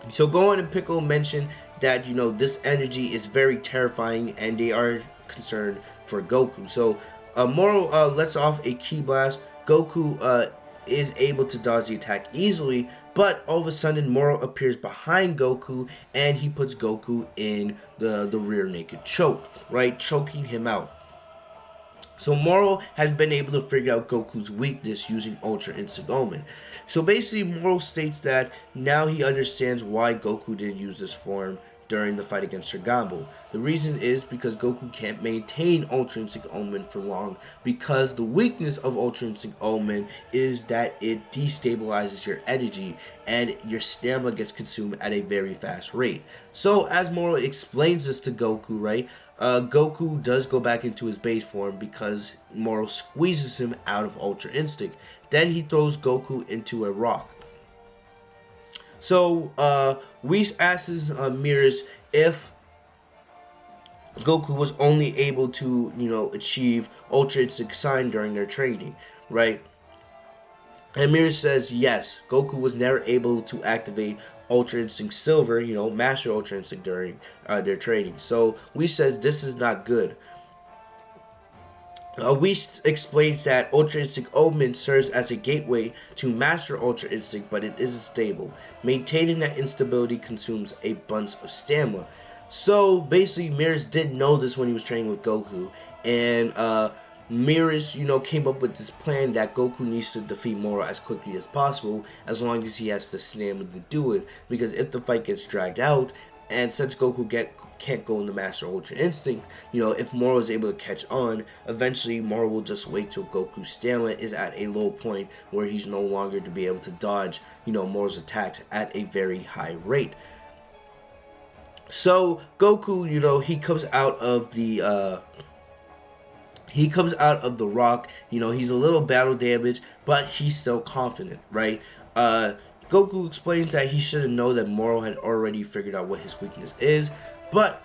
So Gohan and Piccolo mention that, you know, this energy is very terrifying, and they are concerned for Goku. So Moro lets off a ki blast. Goku is able to dodge the attack easily, but all of a sudden Moro appears behind Goku, and he puts Goku in the rear naked choke, right, choking him out. So Moro has been able to figure out Goku's weakness using Ultra Instinct Omen. So basically Moro states that now he understands why Goku didn't use this form during the fight against Sir Gamble. The reason is because Goku can't maintain Ultra Instinct Omen for long, because the weakness of Ultra Instinct Omen is that it destabilizes your energy and your stamina gets consumed at a very fast rate. So as Moro explains this to Goku, right, Goku does go back into his base form because Moro squeezes him out of Ultra Instinct. Then he throws Goku into a rock. So Whis asks Beerus if Goku was only able to, you know, achieve Ultra Instinct Sign during their training, right? And Beerus says yes, Goku was never able to activate Ultra Instinct Silver, you know, Master Ultra Instinct during their training. So Whis says this is not good. Whis explains that Ultra Instinct Omen serves as a gateway to Master Ultra Instinct, but it isn't stable. Maintaining that instability consumes a bunch of stamina. So basically, Beerus did know this when he was training with Goku, and Beerus, you know, came up with this plan that Goku needs to defeat Moro as quickly as possible, as long as he has the stamina to do it. Because if the fight gets dragged out, And since Goku can't go into Master Ultra Instinct, if Moro is able to catch on, eventually Moro will just wait till Goku's stamina is at a low point where he's no longer to be able to dodge, Moro's attacks at a very high rate. So Goku, he comes out of the rock. He's a little battle damaged, but he's still confident, right? Goku explains that he should have known that Moro had already figured out what his weakness is, but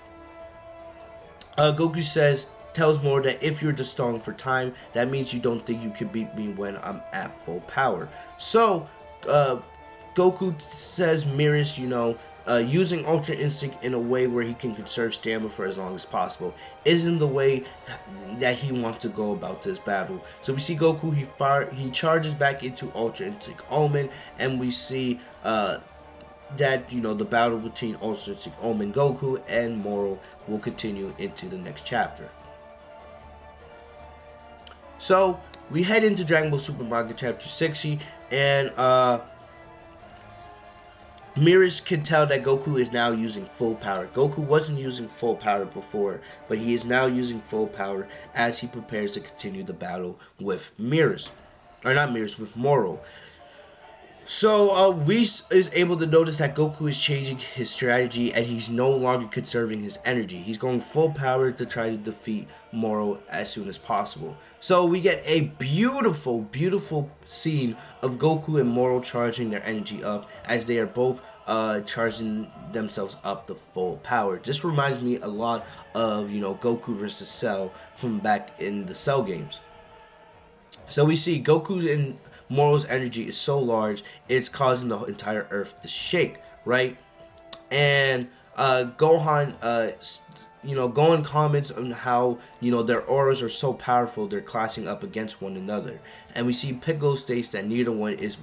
Goku tells Moro that if you're just stalling for time, that means you don't think you can beat me when I'm at full power. So Goku says Beerus, using Ultra Instinct in a way where he can conserve stamina for as long as possible isn't the way that he wants to go about this battle. So we see Goku, he charges back into Ultra Instinct Omen, and we see that the battle between Ultra Instinct Omen Goku and Moro will continue into the next chapter. So we head into Dragon Ball Super Manga chapter 60, and Beerus can tell that Goku is now using full power. Goku wasn't using full power before, but he is now using full power as he prepares to continue the battle with Beerus. Or not Beerus, with Moro. So Whis is able to notice that Goku is changing his strategy and he's no longer conserving his energy. He's going full power to try to defeat Moro as soon as possible. So we get a beautiful, beautiful scene of Goku and Moro charging their energy up as they are both charging themselves up to full power. This reminds me a lot of, Goku versus Cell from back in the Cell games. So we see Goku's and Moro's energy is so large, it's causing the entire Earth to shake, right? And Gohan, Gohan comments on how, their auras are so powerful, they're clashing up against one another. And we see Piccolo states that neither one is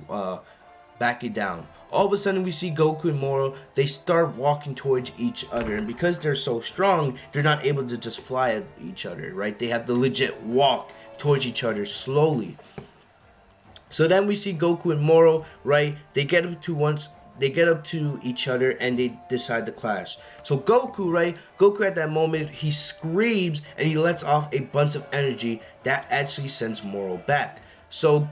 backing down. All of a sudden, we see Goku and Moro, they start walking towards each other. And because they're so strong, they're not able to just fly at each other, right? They have to legit walk towards each other slowly. So then we see Goku and Moro, right? They get up to each other and they decide to clash. So Goku, right? Goku at that moment, he screams and he lets off a bunch of energy that actually sends Moro back. So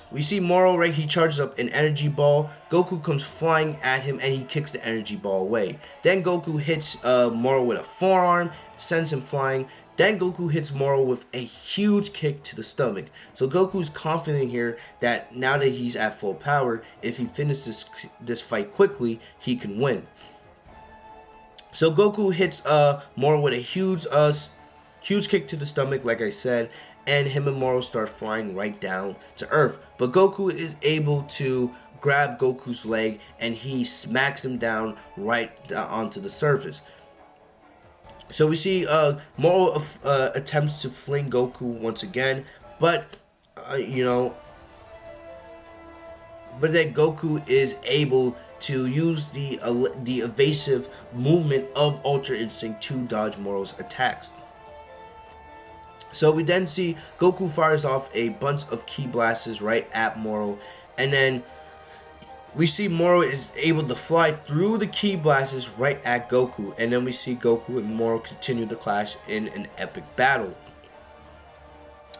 we see Moro, right? He charges up an energy ball. Goku comes flying at him and he kicks the energy ball away. Then Goku hits Moro with a forearm, sends him flying. Then Goku hits Moro with a huge kick to the stomach. So Goku's confident here that now that he's at full power, if he finishes this fight quickly, he can win. So Goku hits Moro with a huge kick to the stomach, like I said, and him and Moro start flying right down to Earth. But Goku is able to grab Goku's leg and he smacks him down right onto the surface. So we see Moro attempts to fling Goku once again, but but then Goku is able to use the evasive movement of Ultra Instinct to dodge Moro's attacks. So we then see Goku fires off a bunch of ki blasts right at Moro, and then we see Moro is able to fly through the ki blasts right at Goku, and then we see Goku and Moro continue to clash in an epic battle.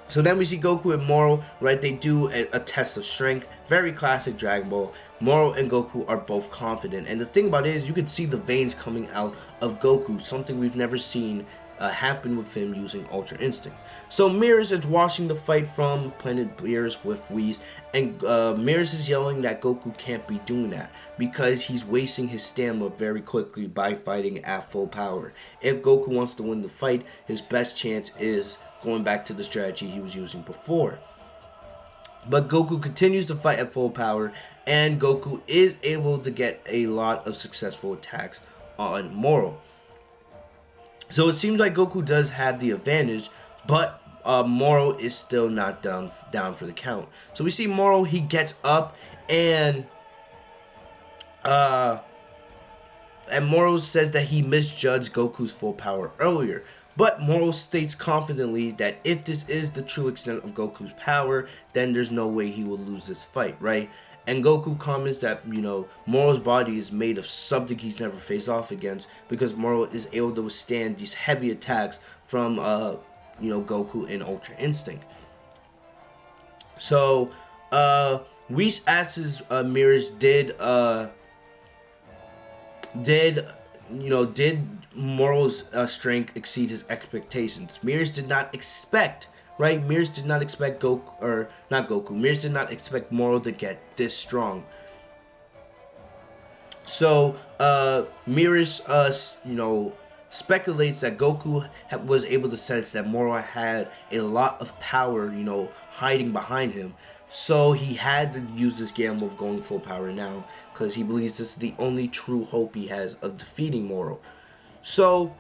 So then we see Goku and Moro, right, they do a test of strength, very classic Dragon Ball. Moro and Goku are both confident, and the thing about it is you can see the veins coming out of Goku, something we've never seen happen with him using Ultra Instinct. So Beerus is watching the fight from Planet Beerus with Whis, and Beerus is yelling that Goku can't be doing that because he's wasting his stamina very quickly by fighting at full power. If Goku wants to win the fight, his best chance is going back to the strategy he was using before. But Goku continues to fight at full power, and Goku is able to get a lot of successful attacks on Moro. So it seems like Goku does have the advantage, but Moro is still not down for the count. So we see Moro, he gets up, and Moro says that he misjudged Goku's full power earlier. But Moro states confidently that if this is the true extent of Goku's power, then there's no way he will lose this fight, right? And Goku comments that, Moro's body is made of something he's never faced off against, because Moro is able to withstand these heavy attacks from, Goku in Ultra Instinct. So, Whis asks Mirrors, did Moro's strength exceed his expectations? Mirrors did not expect, right? Mirrors did not expect Mirrors did not expect Moro to get this strong. So, Mirrors, speculates that Goku was able to sense that Moro had a lot of power, hiding behind him. So he had to use this gamble of going full power now, because he believes this is the only true hope he has of defeating Moro. So,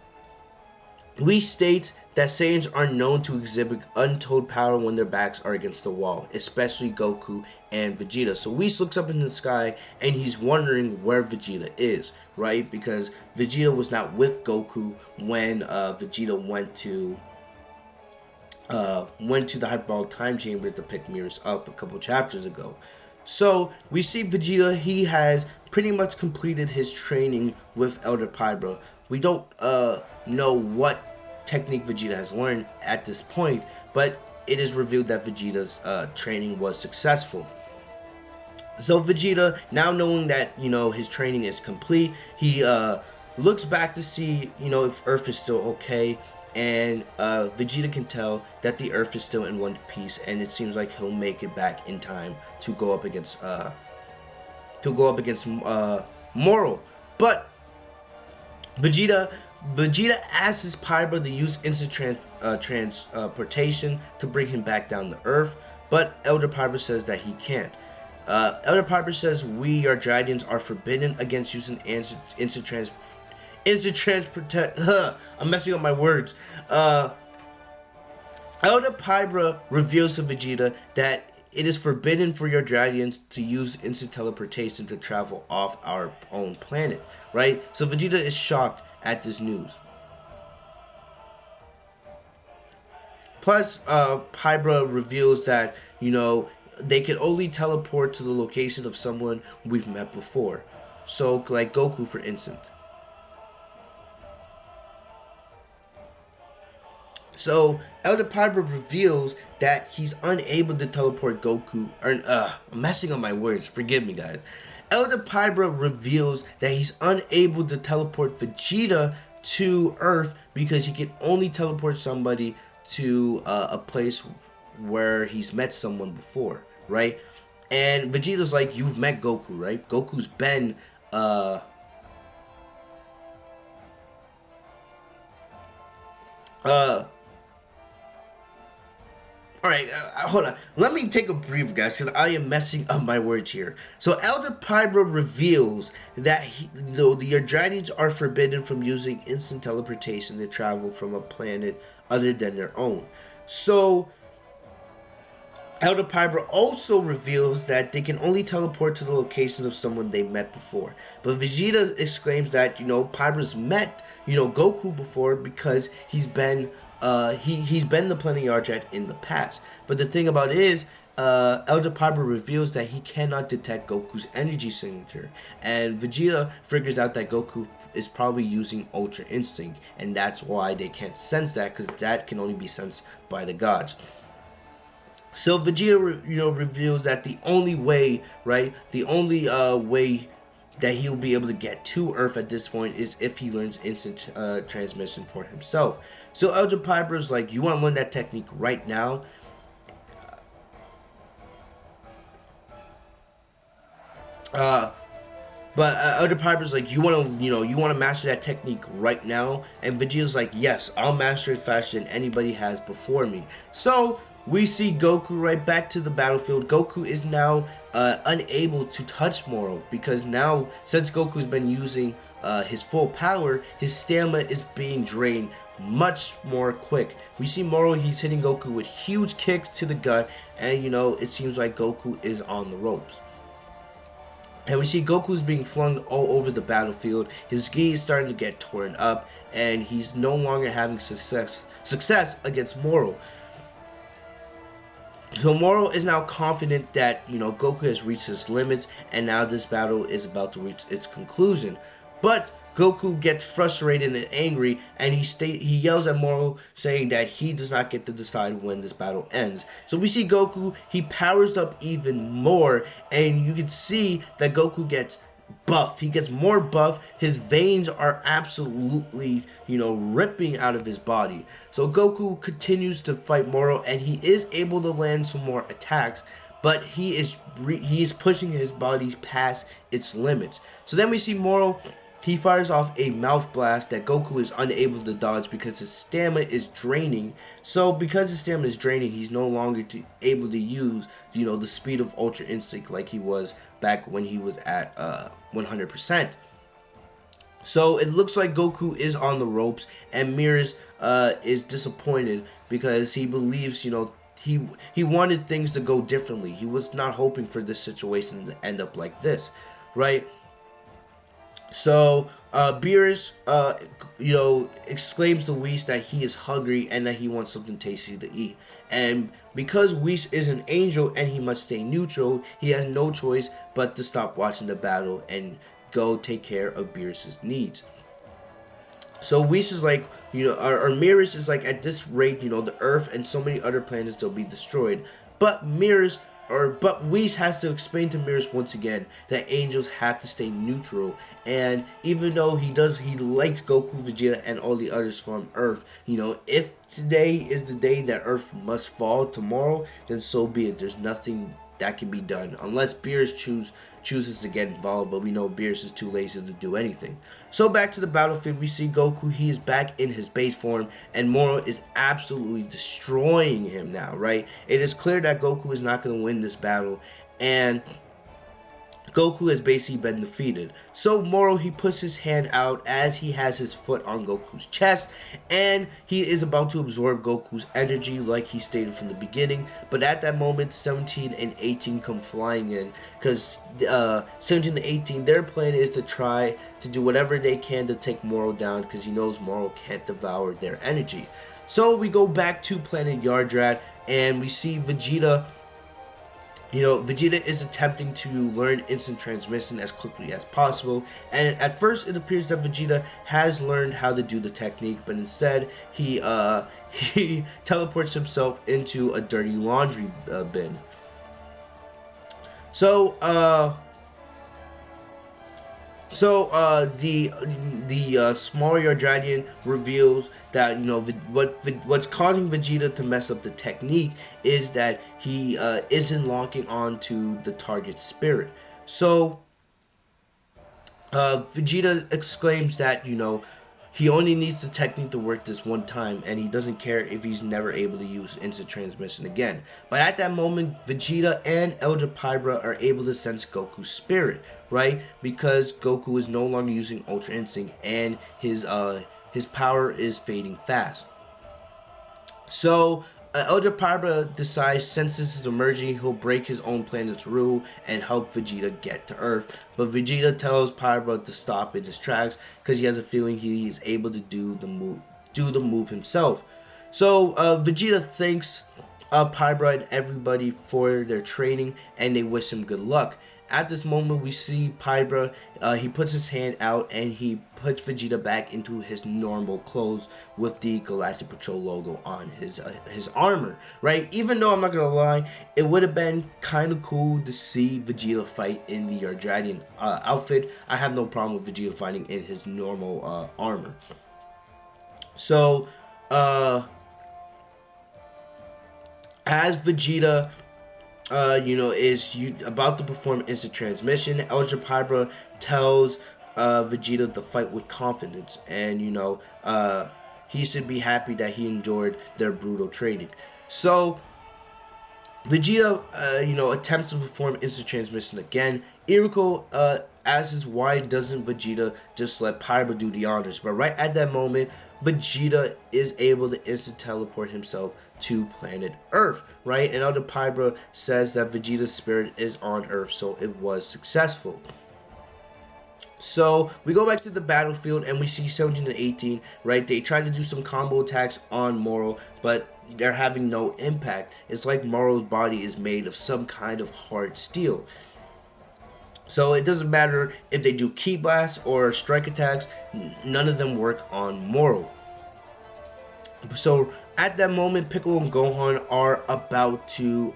Whis states that Saiyans are known to exhibit untold power when their backs are against the wall, especially Goku and Vegeta. So Whis looks up in the sky and he's wondering where Vegeta is, right? Because Vegeta was not with Goku when Vegeta went to the hyperbolic time chamber to pick Mirrors up a couple chapters ago. So we see Vegeta, he has pretty much completed his training with Elder Pybra. We don't know what technique Vegeta has learned at this point, but it is revealed that Vegeta's training was successful. So Vegeta, now knowing that, his training is complete, he looks back to see, if Earth is still okay. And Vegeta can tell that the Earth is still in one piece, and it seems like he'll make it back in time to go up against Moro. But Vegeta asks Pybra to use instant transportation to bring him back down to Earth, but Elder Pybra says that he can't. Elder Pybra says we, your Dragons, are forbidden against using instant transport. I'm messing up my words. Elder Pybra reveals to Vegeta that it is forbidden for your Dragons to use instant teleportation to travel off our own planet, right? So Vegeta is shocked at this news. Plus, Pybra reveals that, they can only teleport to the location of someone we've met before. So, like Goku, for instance. So, Elder Pybra reveals that he's unable to teleport Goku. I'm messing up my words. Forgive me, guys. Elder Pybra reveals that he's unable to teleport Vegeta to Earth because he can only teleport somebody to a place where he's met someone before, right? And Vegeta's like, you've met Goku, right? Goku's been Alright, hold on. Let me take a breather, guys, because I am messing up my words here. So, Elder Pybra reveals that the Dragons are forbidden from using instant teleportation to travel from a planet other than their own. So, Elder Pybra also reveals that they can only teleport to the location of someone they met before. But Vegeta exclaims that, Pybra's met, Goku before because he's been the Planet Yarjet in the past. But the thing about it is, Elder Pybra reveals that he cannot detect Goku's energy signature. And Vegeta figures out that Goku is probably using Ultra Instinct. And that's why they can't sense that, because that can only be sensed by the gods. So Vegeta, reveals that the only way, right, way that he'll be able to get to Earth at this point is if he learns instant transmission for himself. So Elder Pybra's like, you want to learn that technique right now? But Elder Pybra's like, you want to master that technique right now? And Vegeta's like, yes, I'll master it faster than anybody has before me. So we see Goku right back to the battlefield. Goku is now unable to touch Moro because now, since Goku's been using his full power, his stamina is being drained much more quick. We see Moro, he's hitting Goku with huge kicks to the gut, and it seems like Goku is on the ropes. And we see Goku's being flung all over the battlefield. His gi is starting to get torn up, and he's no longer having success against Moro. So Moro is now confident that, Goku has reached his limits, and now this battle is about to reach its conclusion. But Goku gets frustrated and angry, and he yells at Moro, saying that he does not get to decide when this battle ends. So we see Goku, he powers up even more, and you can see that Goku gets buff. He gets more buff. His veins are absolutely, ripping out of his body. So Goku continues to fight Moro, and he is able to land some more attacks, but he is pushing his body past its limits. So then we see Moro. He fires off a mouth blast that Goku is unable to dodge because his stamina is draining. So because his stamina is draining, he's no longer able to use, the speed of Ultra Instinct like he was back when he was at 100%. So it looks like Goku is on the ropes, and Beerus is disappointed because he believes, he wanted things to go differently. He was not hoping for this situation to end up like this, right? So Beerus, exclaims to Whis that he is hungry and that he wants something tasty to eat. And because Whis is an angel and he must stay neutral, he has no choice but to stop watching the battle and go take care of Beerus's needs. So Whis is like, or Beerus is like, at this rate, the Earth and so many other planets will be destroyed. But Whis has to explain to Beerus once again that angels have to stay neutral. And even though he likes Goku, Vegeta, and all the others from Earth, if today is the day that Earth must fall tomorrow, then so be it. There's nothing that can be done unless Beerus chooses to get involved, but we know Beerus is too lazy to do anything. So back to the battlefield, we see Goku. He is back in his base form, and Moro is absolutely destroying him now, right? It is clear that Goku is not going to win this battle, and Goku has basically been defeated. So Moro, he puts his hand out as he has his foot on Goku's chest, and he is about to absorb Goku's energy like he stated from the beginning. But at that moment, 17 and 18 come flying in, because 17 and 18, their plan is to try to do whatever they can to take Moro down, because he knows Moro can't devour their energy. So we go back to planet Yardrat, and we see Vegeta. Vegeta is attempting to learn instant transmission as quickly as possible, and at first it appears that Vegeta has learned how to do the technique, but instead he teleports himself into a dirty laundry bin. So the smaller Yardratian reveals that what's causing Vegeta to mess up the technique is that he isn't locking on to the target spirit. So Vegeta exclaims that he only needs the technique to work this one time, and he doesn't care if he's never able to use instant transmission again. But at that moment, Vegeta and Elder Pybra are able to sense Goku's spirit, right? Because Goku is no longer using Ultra Instinct, and his power is fading fast. So Elder Pybra decides, since this is emerging, he'll break his own planet's rule and help Vegeta get to Earth. But Vegeta tells Pybra to stop in his tracks because he has a feeling he is able to do the move himself. So Vegeta thanks Pybra and everybody for their training, and they wish him good luck. At this moment, we see Pybra, he puts his hand out and he puts Vegeta back into his normal clothes with the Galactic Patrol logo on his armor, right? Even though I'm not gonna lie, it would have been kind of cool to see Vegeta fight in the Yardratian outfit. I have no problem with Vegeta fighting in his normal armor. So, as Vegeta is about to perform instant transmission, Elder Pybra tells Vegeta to fight with confidence, and he should be happy that he endured their brutal training. So Vegeta attempts to perform instant transmission again. Iruko asks why doesn't Vegeta just let Pybra do the honors, but right at that moment, Vegeta is able to instant teleport himself to planet Earth, right? And Elder Pybra says that Vegeta's spirit is on Earth, so it was successful. So we go back to the battlefield and we see 17 and 18, right? They try to do some combo attacks on Moro, but they're having no impact. It's like Moro's body is made of some kind of hard steel. So it doesn't matter if they do ki blasts or strike attacks, none of them work on Moro. So at that moment, Piccolo and Gohan are about to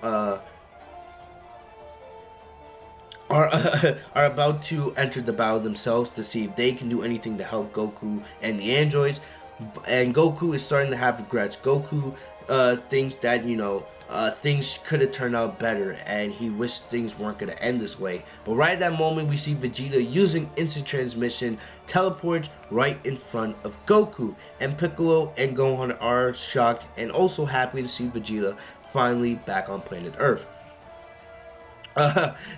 are about to enter the battle themselves to see if they can do anything to help Goku and the androids. And Goku is starting to have regrets. Goku thinks that, things could have turned out better, and he wished things weren't going to end this way. But right at that moment, we see Vegeta using instant transmission, teleports right in front of Goku. And Piccolo and Gohan are shocked and also happy to see Vegeta finally back on planet Earth.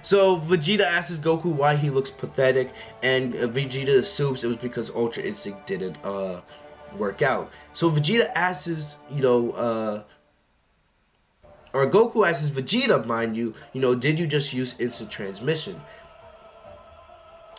So Vegeta asks Goku why he looks pathetic, and Vegeta assumes it was because Ultra Instinct didn't work out. So Vegeta asks, or Goku asks Vegeta, mind you, did you just use instant transmission?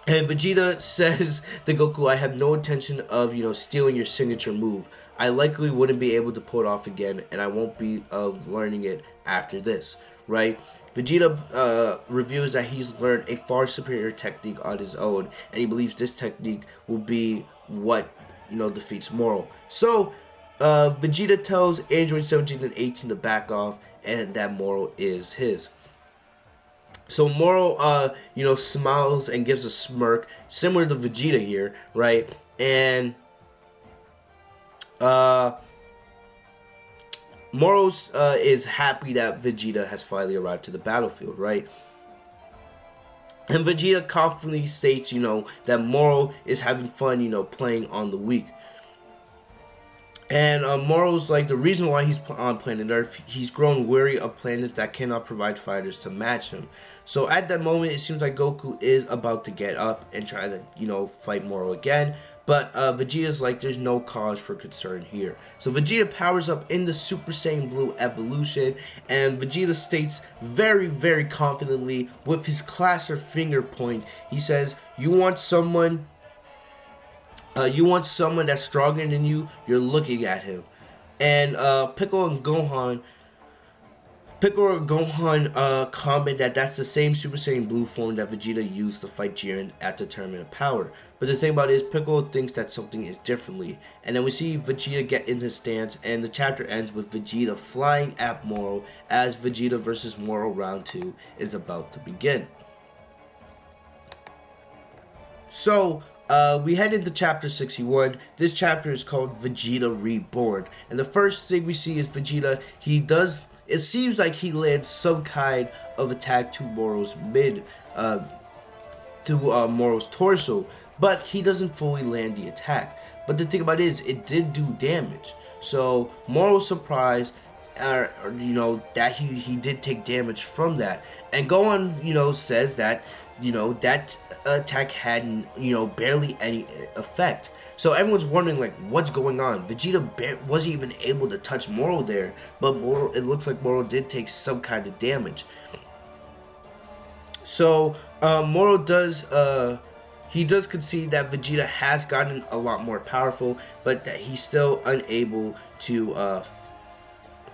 And Vegeta says to Goku, I have no intention of, stealing your signature move. I likely wouldn't be able to pull it off again, and I won't be learning it after this, right? Vegeta reveals that he's learned a far superior technique on his own, and he believes this technique will be what, defeats Moro. So, Vegeta tells Android 17 and 18 to back off, and that Moro is his. So Moro, smiles and gives a smirk, similar to Vegeta here, right? And Moro is happy that Vegeta has finally arrived to the battlefield, right? And Vegeta confidently states, that Moro is having fun, playing on the weak. And Moro's like, the reason why he's on planet Earth, he's grown weary of planets that cannot provide fighters to match him. So at that moment, it seems like Goku is about to get up and try to, fight Moro again. But Vegeta's like, there's no cause for concern here. So Vegeta powers up in the Super Saiyan Blue evolution, and Vegeta states very, very confidently with his classer finger point, he says, you want someone that's stronger than you, you're looking at him. And Piccolo and Gohan comment that that's the same Super Saiyan Blue form that Vegeta used to fight Jiren at the Tournament of Power. But the thing about it is, Piccolo thinks that something is differently. And then we see Vegeta get in his stance, and the chapter ends with Vegeta flying at Moro as Vegeta vs. Moro Round 2 is about to begin. So, we head into chapter 61. This chapter is called Vegeta Reborn. And the first thing we see is Vegeta, it seems like he lands some kind of attack to Moro's Moro's torso, but he doesn't fully land the attack. But the thing about it is, it did do damage. So Moro's surprised, that he did take damage from that. And Gohan, says that, that attack had, barely any effect. So everyone's wondering, like, what's going on? Vegeta wasn't even able to touch Moro there, but it looks like Moro did take some kind of damage. So Moro does concede that Vegeta has gotten a lot more powerful, but that he's still unable to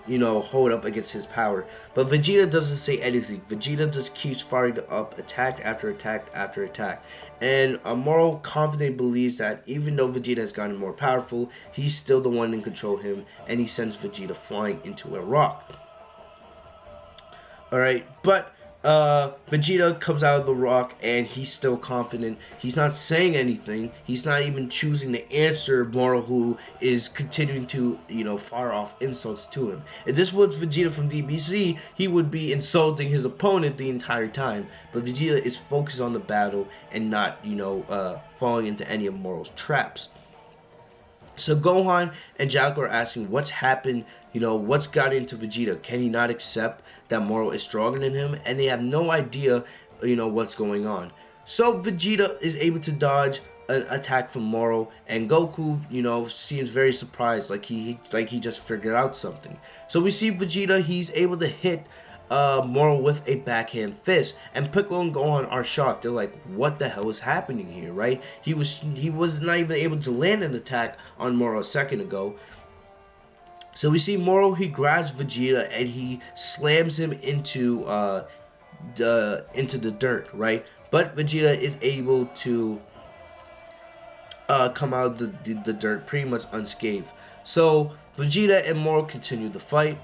hold up against his power. But Vegeta doesn't say anything. Vegeta just keeps firing up attack after attack after attack. And Moro confidently believes that even though Vegeta has gotten more powerful, he's still the one in control of him, and he sends Vegeta flying into a rock. Alright, but Vegeta comes out of the rock, and he's still confident. He's not saying anything. He's not even choosing to answer Moro, who is continuing to, fire off insults to him. If this was Vegeta from DBZ, he would be insulting his opponent the entire time. But Vegeta is focused on the battle and not, falling into any of Moro's traps. So Gohan and Jack are asking what's happened, what's got into Vegeta. Can he not accept that Moro is stronger than him? And they have no idea, what's going on. So Vegeta is able to dodge an attack from Moro, and Goku, seems very surprised, like he just figured out something. So we see Vegeta, he's able to hit Moro with a backhand fist, and Piccolo and Gohan are shocked. They're like, what the hell is happening here, right? He was not even able to land an attack on Moro a second ago. So we see Moro, he grabs Vegeta and he slams him into the dirt, right? But Vegeta is able to come out of the dirt pretty much unscathed. So Vegeta and Moro continue the fight.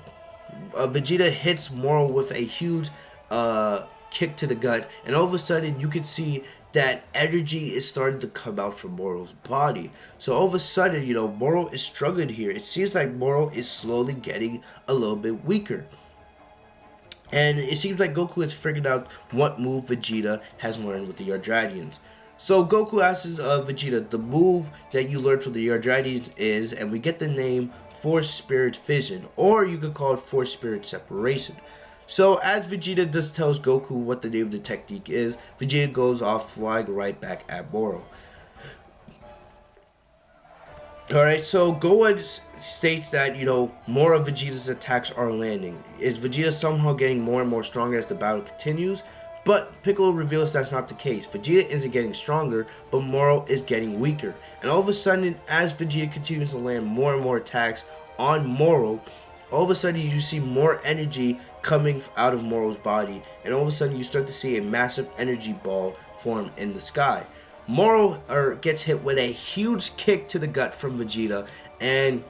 Vegeta hits Moro with a huge kick to the gut, and all of a sudden you can see that energy is starting to come out from Moro's body. So all of a sudden, Moro is struggling here. It seems like Moro is slowly getting a little bit weaker. And it seems like Goku has figured out what move Vegeta has learned with the Yardradians. So Goku asks Vegeta, the move that you learned from the Yardradians is, and we get the name Force Spirit Fission, or you could call it Force Spirit Separation. So as Vegeta just tells Goku what the name of the technique is, Vegeta goes off flying right back at Moro. Alright, so Gohan states that, more of Vegeta's attacks are landing. Is Vegeta somehow getting more and more stronger as the battle continues? But Piccolo reveals that's not the case. Vegeta isn't getting stronger, but Moro is getting weaker. And all of a sudden, as Vegeta continues to land more and more attacks on Moro, all of a sudden you see more energy coming out of Moro's body. And all of a sudden you start to see a massive energy ball form in the sky. Moro gets hit with a huge kick to the gut from Vegeta, and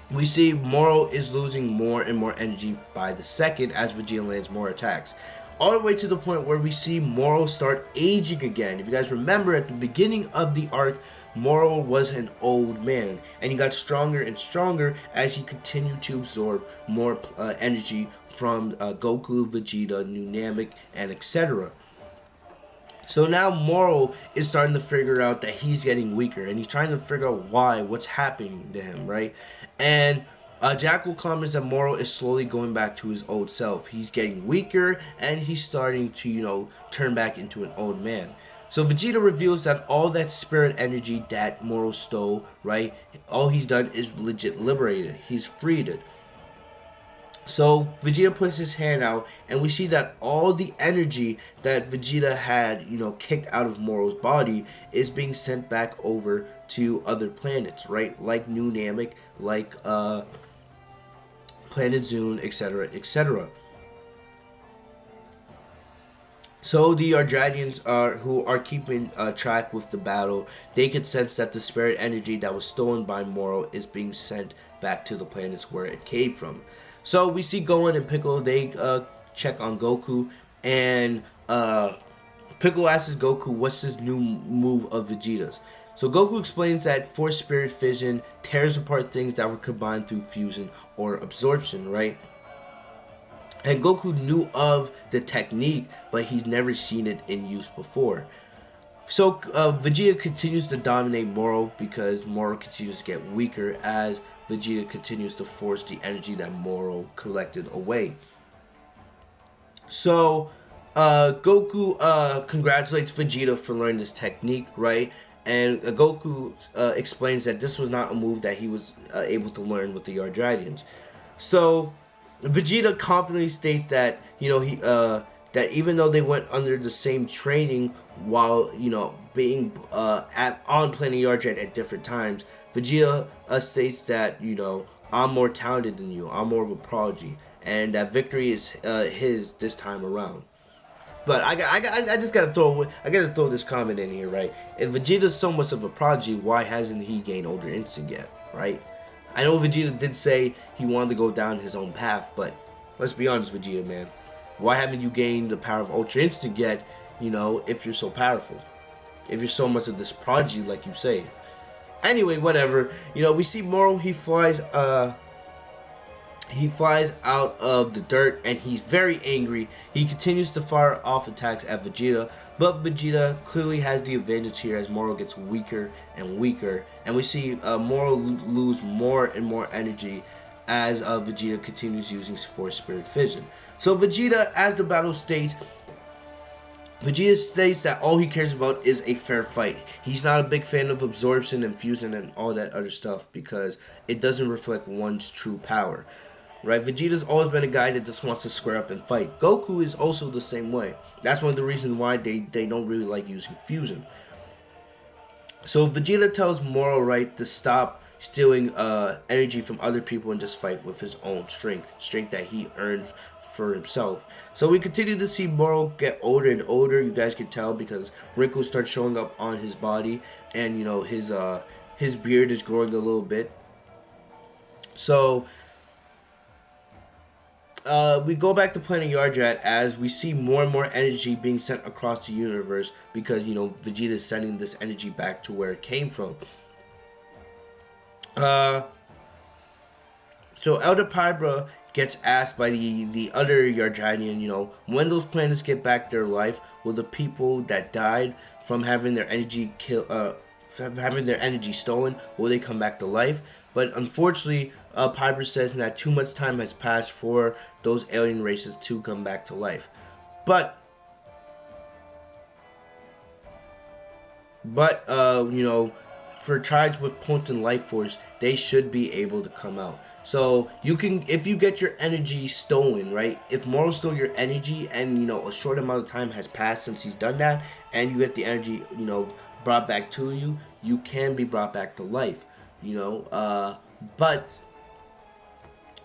we see Moro is losing more and more energy by the second as Vegeta lands more attacks. All the way to the point where we see Moro start aging again. If you guys remember, at the beginning of the arc, Moro was an old man, and he got stronger and stronger as he continued to absorb more energy from Goku, Vegeta, New Namek, and etc. So now Moro is starting to figure out that he's getting weaker, and he's trying to figure out what's happening to him, right? And Jackal comments that Moro is slowly going back to his old self. He's getting weaker, and he's starting to, turn back into an old man. So Vegeta reveals that all that spirit energy that Moro stole, right? All he's done is legit liberated. He's freed it. So Vegeta puts his hand out, and we see that all the energy that Vegeta had, kicked out of Moro's body is being sent back over to other planets, right? Like New Namek, like Planet Zune, etc., etc. So the Yardradians who are keeping track with the battle, they can sense that the spirit energy that was stolen by Moro is being sent back to the planets where it came from. So we see Gohan and Piccolo, they check on Goku, and Piccolo asks Goku what's this new move of Vegeta's. So Goku explains that Force Spirit Fission tears apart things that were combined through fusion or absorption, right? And Goku knew of the technique, but he's never seen it in use before. So Vegeta continues to dominate Moro because Moro continues to get weaker as Vegeta continues to force the energy that Moro collected away. So Goku congratulates Vegeta for learning this technique, right? And Goku explains that this was not a move that he was able to learn with the Yardradians. So Vegeta confidently states that that even though they went under the same training while being on Planet Yardrat at different times, Vegeta states that I'm more talented than you, I'm more of a prodigy, and that victory is his this time around. But I gotta throw this comment in here, right? If Vegeta's so much of a prodigy, why hasn't he gained Ultra Instinct yet, right? I know Vegeta did say he wanted to go down his own path, but let's be honest, Vegeta, man. Why haven't you gained the power of Ultra Instinct yet, if you're so powerful? If you're so much of this prodigy like you say. Anyway, whatever. We see Moro, he flies out of the dirt, and he's very angry. He continues to fire off attacks at Vegeta, but Vegeta clearly has the advantage here as Moro gets weaker and weaker, and we see Moro lose more and more energy as Vegeta continues using Force Spirit Fission. So Vegeta, as the battle states, Vegeta states that all he cares about is a fair fight. He's not a big fan of absorption and fusion and all that other stuff because it doesn't reflect one's true power. Right? Vegeta's always been a guy that just wants to square up and fight. Goku is also the same way. That's one of the reasons why they don't really like using fusion. So Vegeta tells Moro, right, to stop stealing energy from other people and just fight with his own strength that he earned for himself. So we continue to see Moro get older and older. You guys can tell because wrinkles start showing up on his body, and his beard is growing a little bit. So we go back to Planet Yardrat as we see more and more energy being sent across the universe because Vegeta is sending this energy back to where it came from. So Elder Pybra gets asked by the other Yardranian, when those planets get back their life, will the people that died from having their energy stolen, will they come back to life? But unfortunately, Pybra says that too much time has passed for those alien races to come back to life. But for tribes with potent life force, they should be able to come out. So if you get your energy stolen, right? If Moro stole your energy and a short amount of time has passed since he's done that, and you get the energy brought back to you, you can be brought back to life. But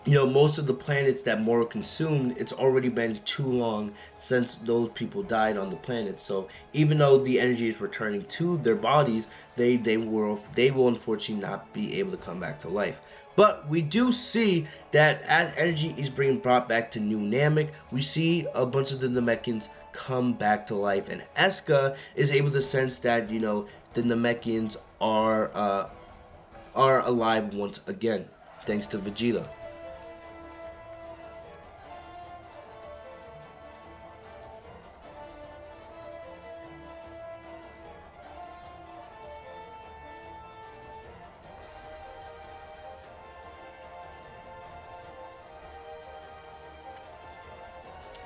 most of the planets that Moro consumed, it's already been too long since those people died on the planet. So even though the energy is returning to their bodies, they will unfortunately not be able to come back to life. But we do see that as energy is being brought back to New Namek, we see a bunch of the Namekians come back to life, and Eska is able to sense that the Namekians are alive once again, thanks to Vegeta.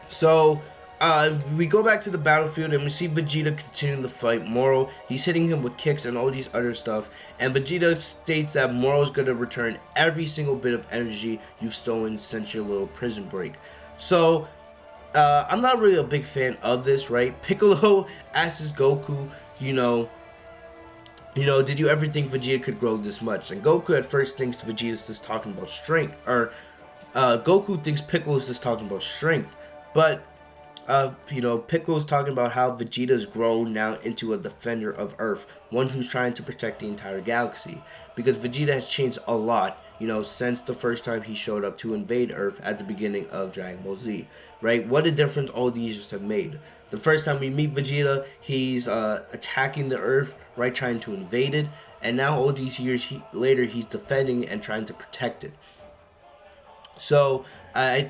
So we go back to the battlefield and we see Vegeta continuing to fight Moro. He's hitting him with kicks and all these other stuff. And Vegeta states that Moro's going to return every single bit of energy you've stolen since your little prison break. So I'm not really a big fan of this, right? Piccolo asks Goku, did you ever think Vegeta could grow this much? And Goku at first thinks Vegeta's just talking about strength. Or Goku thinks Piccolo's just talking about strength. But, Piccolo's talking about how Vegeta's grown now into a defender of Earth, one who's trying to protect the entire galaxy. Because Vegeta has changed a lot, since the first time he showed up to invade Earth at the beginning of Dragon Ball Z, right? What a difference all these years have made. The first time we meet Vegeta, he's attacking the Earth, right, trying to invade it. And now all these years later, he's defending and trying to protect it. So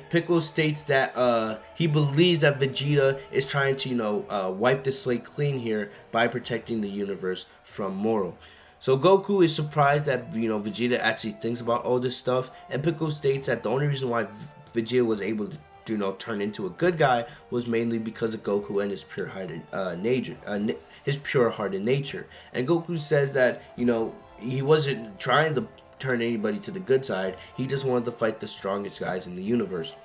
Piccolo states that he believes that Vegeta is trying to wipe the slate clean here by protecting the universe from Moro. So Goku is surprised that Vegeta actually thinks about all this stuff, and Piccolo states that the only reason why Vegeta was able to turn into a good guy was mainly because of Goku and his pure-hearted nature. And Goku says that he wasn't trying to turn anybody to the good side. He just wanted to fight the strongest guys in the universe.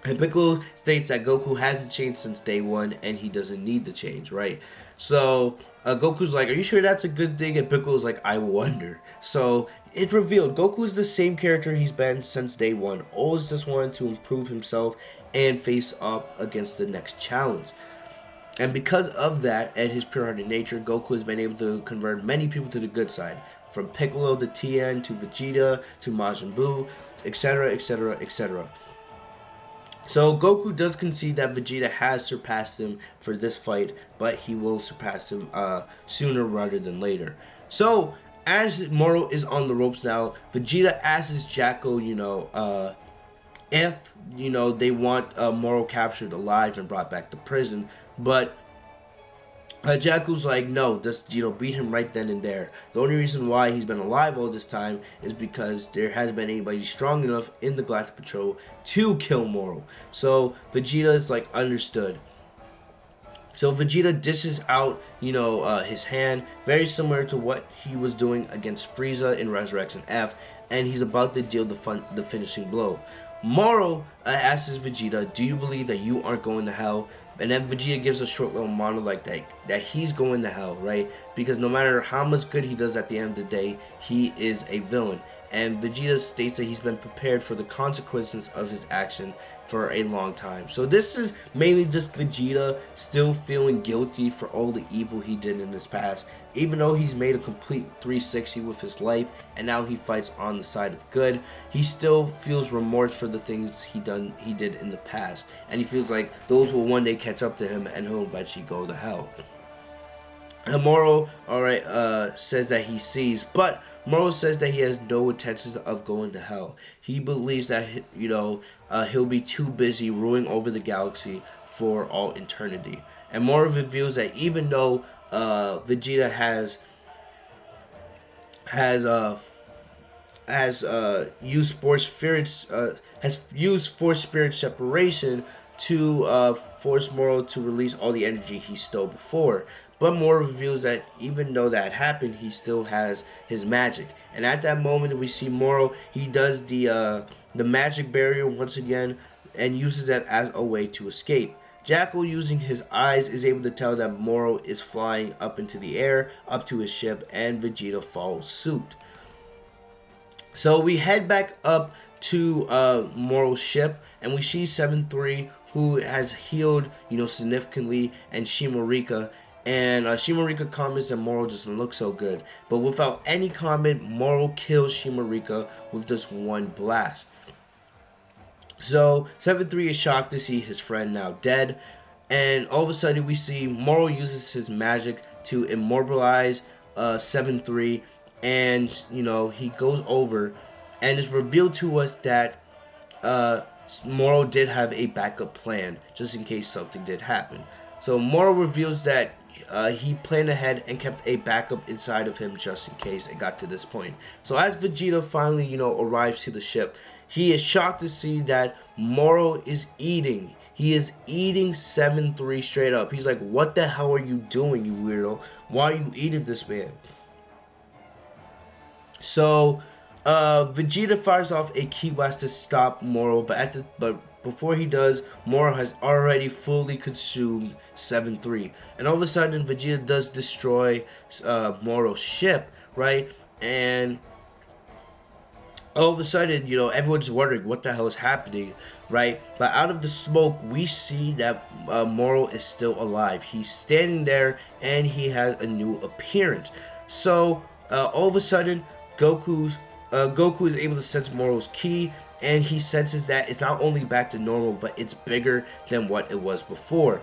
And Piccolo states that Goku hasn't changed since day one and he doesn't need to change, right? So Goku's like, are you sure that's a good thing? And Piccolo's like, I wonder. So it revealed Goku's the same character he's been since day one. Always just wanted to improve himself and face up against the next challenge. And because of that and his pure-hearted nature, Goku has been able to convert many people to the good side. From Piccolo to Tien to Vegeta to Majin Buu, etc., etc., etc. So Goku does concede that Vegeta has surpassed him for this fight, but he will surpass him sooner rather than later. So as Moro is on the ropes now, Vegeta asks Jacko, if they want Moro captured alive and brought back to prison, but Jacko's like, no, just beat him right then and there. The only reason why he's been alive all this time is because there hasn't been anybody strong enough in the Galactic Patrol to kill Moro. So Vegeta is like, understood. So Vegeta dishes out, his hand, very similar to what he was doing against Frieza in Resurrection F, and he's about to deal the finishing blow. Moro asks Vegeta, "Do you believe that you aren't going to hell?" And then Vegeta gives a short little monologue that he's going to hell, right? Because no matter how much good he does at the end of the day, he is a villain. And Vegeta states that he's been prepared for the consequences of his action for a long time. So this is mainly just Vegeta still feeling guilty for all the evil he did in his past, even though he's made a complete 360 with his life and now he fights on the side of good. He still feels remorse for the things he did in the past, and he feels like those will one day catch up to him and he'll eventually go to hell. And Moro, alright, says that he sees, but Moro says that he has no intentions of going to hell. He believes that, he'll be too busy ruling over the galaxy for all eternity. And Moro reveals that even though Vegeta has used force spirit separation to force Moro to release all the energy he stole before. But Moro reveals that even though that happened, he still has his magic. And at that moment, we see Moro. He does the magic barrier once again and uses that as a way to escape. Jackal, using his eyes, is able to tell that Moro is flying up into the air, up to his ship, and Vegeta follows suit. So we head back up to Moro's ship, and we see 7-3, who has healed, significantly, and Shimarika. And Shimarika comments that Moro doesn't look so good. But without any comment, Moro kills Shimarika with just one blast. So 7-3 is shocked to see his friend now dead. And all of a sudden we see Moro uses his magic to immortalize 7-3. And, he goes over. And it's revealed to us that Moro did have a backup plan, just in case something did happen. So Moro reveals that he planned ahead and kept a backup inside of him just in case it got to this point. So as Vegeta finally, arrives to the ship, he is shocked to see that Moro is eating. He is eating 7-3 straight up. He's like, "What the hell are you doing, you weirdo? Why are you eating this man?" So Vegeta fires off a ki blast to stop Moro, but before he does, Moro has already fully consumed 7-3. And all of a sudden, Vegeta does destroy Moro's ship, right? And all of a sudden, everyone's wondering what the hell is happening, right? But out of the smoke, we see that Moro is still alive. He's standing there, and he has a new appearance. So all of a sudden, Goku is able to sense Moro's ki, and he senses that it's not only back to normal, but it's bigger than what it was before.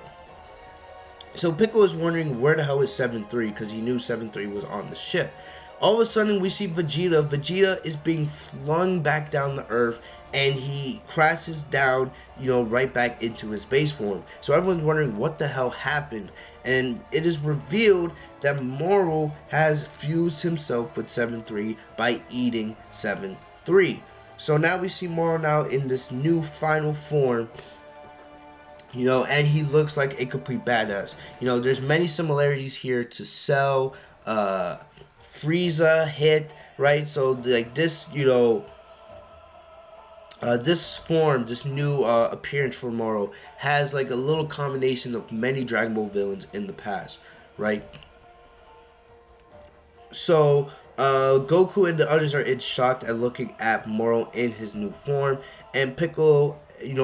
So Piccolo is wondering where the hell is 7-3, because he knew 7-3 was on the ship. All of a sudden, we see Vegeta. Vegeta is being flung back down to Earth, and he crashes down, right back into his base form. So everyone's wondering what the hell happened. And it is revealed that Moro has fused himself with 7-3 by eating 7-3. So now we see Moro now in this new final form, and he looks like a complete badass. There's many similarities here to Cell, Frieza, Hit, right? So like this, this form, this new appearance for Moro has like a little combination of many Dragon Ball villains in the past, right? So Goku and the others are in shock at looking at Moro in his new form, and Piccolo,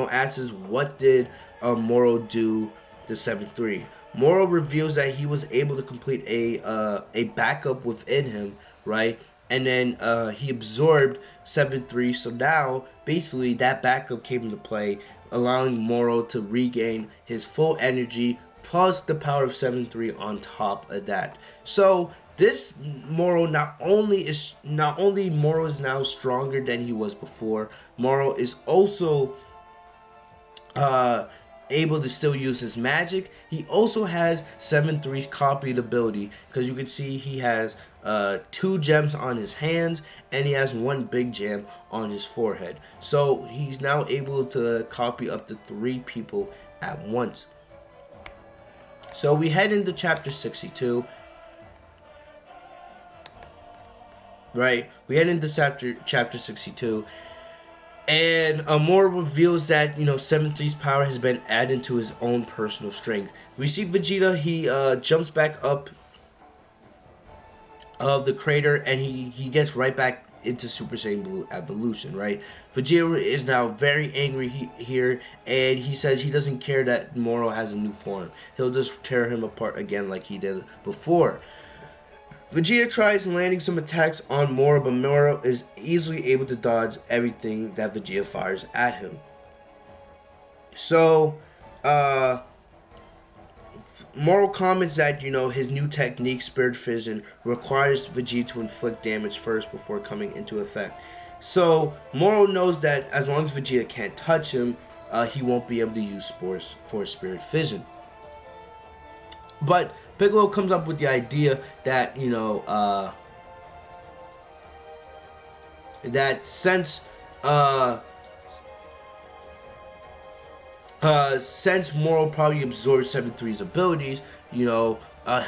asks what did Moro do to 7-3. Moro reveals that he was able to complete a backup within him, right? And then he absorbed 7-3, so now basically that backup came into play, allowing Moro to regain his full energy plus the power of 7-3 on top of that. So this Moro not only Moro is now stronger than he was before, Moro is also able to still use his magic. He also has 7-3's copied ability, because you can see he has 2 gems on his hands and he has 1 big gem on his forehead. So he's now able to copy up to 3 people at once. So we head into chapter 62. Right, we head into chapter 62, And Moro reveals that 7-3's power has been added to his own personal strength. We see Vegeta. He jumps back up of the crater, and he gets right back into Super Saiyan Blue evolution, right? Vegeta is now very angry here, and he says he doesn't care that Moro has a new form. He'll just tear him apart again like he did before. Vegeta tries landing some attacks on Moro, but Moro is easily able to dodge everything that Vegeta fires at him. So, Moro comments that, his new technique, Spirit Fission, requires Vegeta to inflict damage first before coming into effect. So, Moro knows that as long as Vegeta can't touch him, he won't be able to use Force Spirit Fission. But Piccolo comes up with the idea that, that since Moro probably absorbed 7-3's abilities, he'll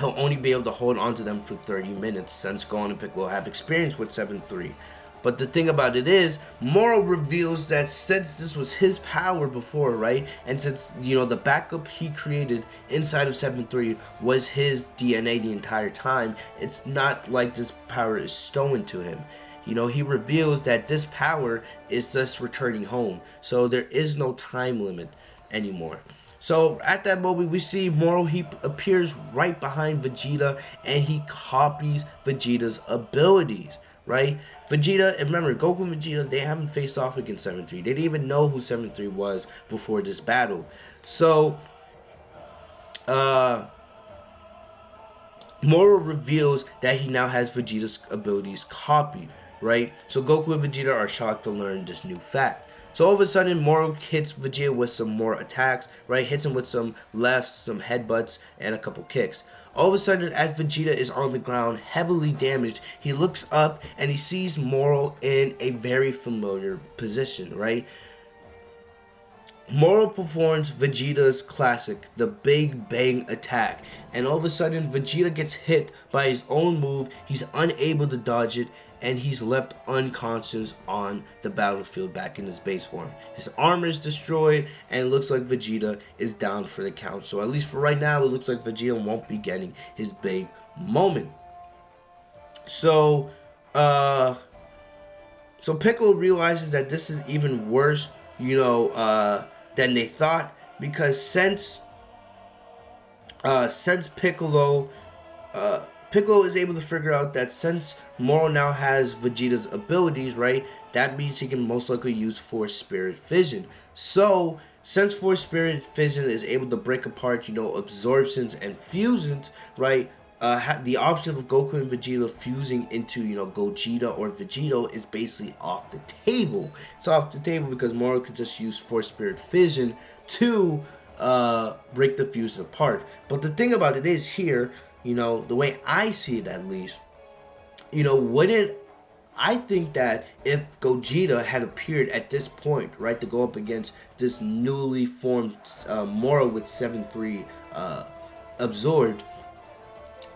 only be able to hold on to them for 30 minutes since Gohan and Piccolo have experience with 7-3. But the thing about it is, Moro reveals that since this was his power before, right? And since, the backup he created inside of 7-3 was his DNA the entire time, it's not like this power is stolen to him. He reveals that this power is just returning home. So there is no time limit anymore. So at that moment, we see Moro. He appears right behind Vegeta, and he copies Vegeta's abilities, right? Vegeta, and remember, Goku and Vegeta, they haven't faced off against 7-3. They didn't even know who 7-3 was before this battle. So, Moro reveals that he now has Vegeta's abilities copied, right? So Goku and Vegeta are shocked to learn this new fact. So all of a sudden, Moro hits Vegeta with some more attacks, right? Hits him with some lefts, some headbutts, and a couple kicks. All of a sudden, as Vegeta is on the ground, heavily damaged, he looks up and he sees Moro in a very familiar position, right? Moro performs Vegeta's classic, the Big Bang attack, and all of a sudden Vegeta gets hit by his own move. He's unable to dodge it, and he's left unconscious on the battlefield back in his base form. His armor is destroyed, and it looks like Vegeta is down for the count. So at least for right now, it looks like Vegeta won't be getting his big moment. So Piccolo realizes that this is even worse, than they thought, because since Piccolo is able to figure out that since Moro now has Vegeta's abilities, right, that means he can most likely use Force Spirit Fission. So since Force Spirit Fission is able to break apart, absorptions and fusions, right, the option of Goku and Vegeta fusing into, Gogeta or Vegito is basically off the table. It's off the table because Moro could just use Force Spirit Fission to break the fusion apart. But the thing about it is here, the way I see it at least, I think that if Gogeta had appeared at this point, right, to go up against this newly formed Moro with 7-3 absorbed,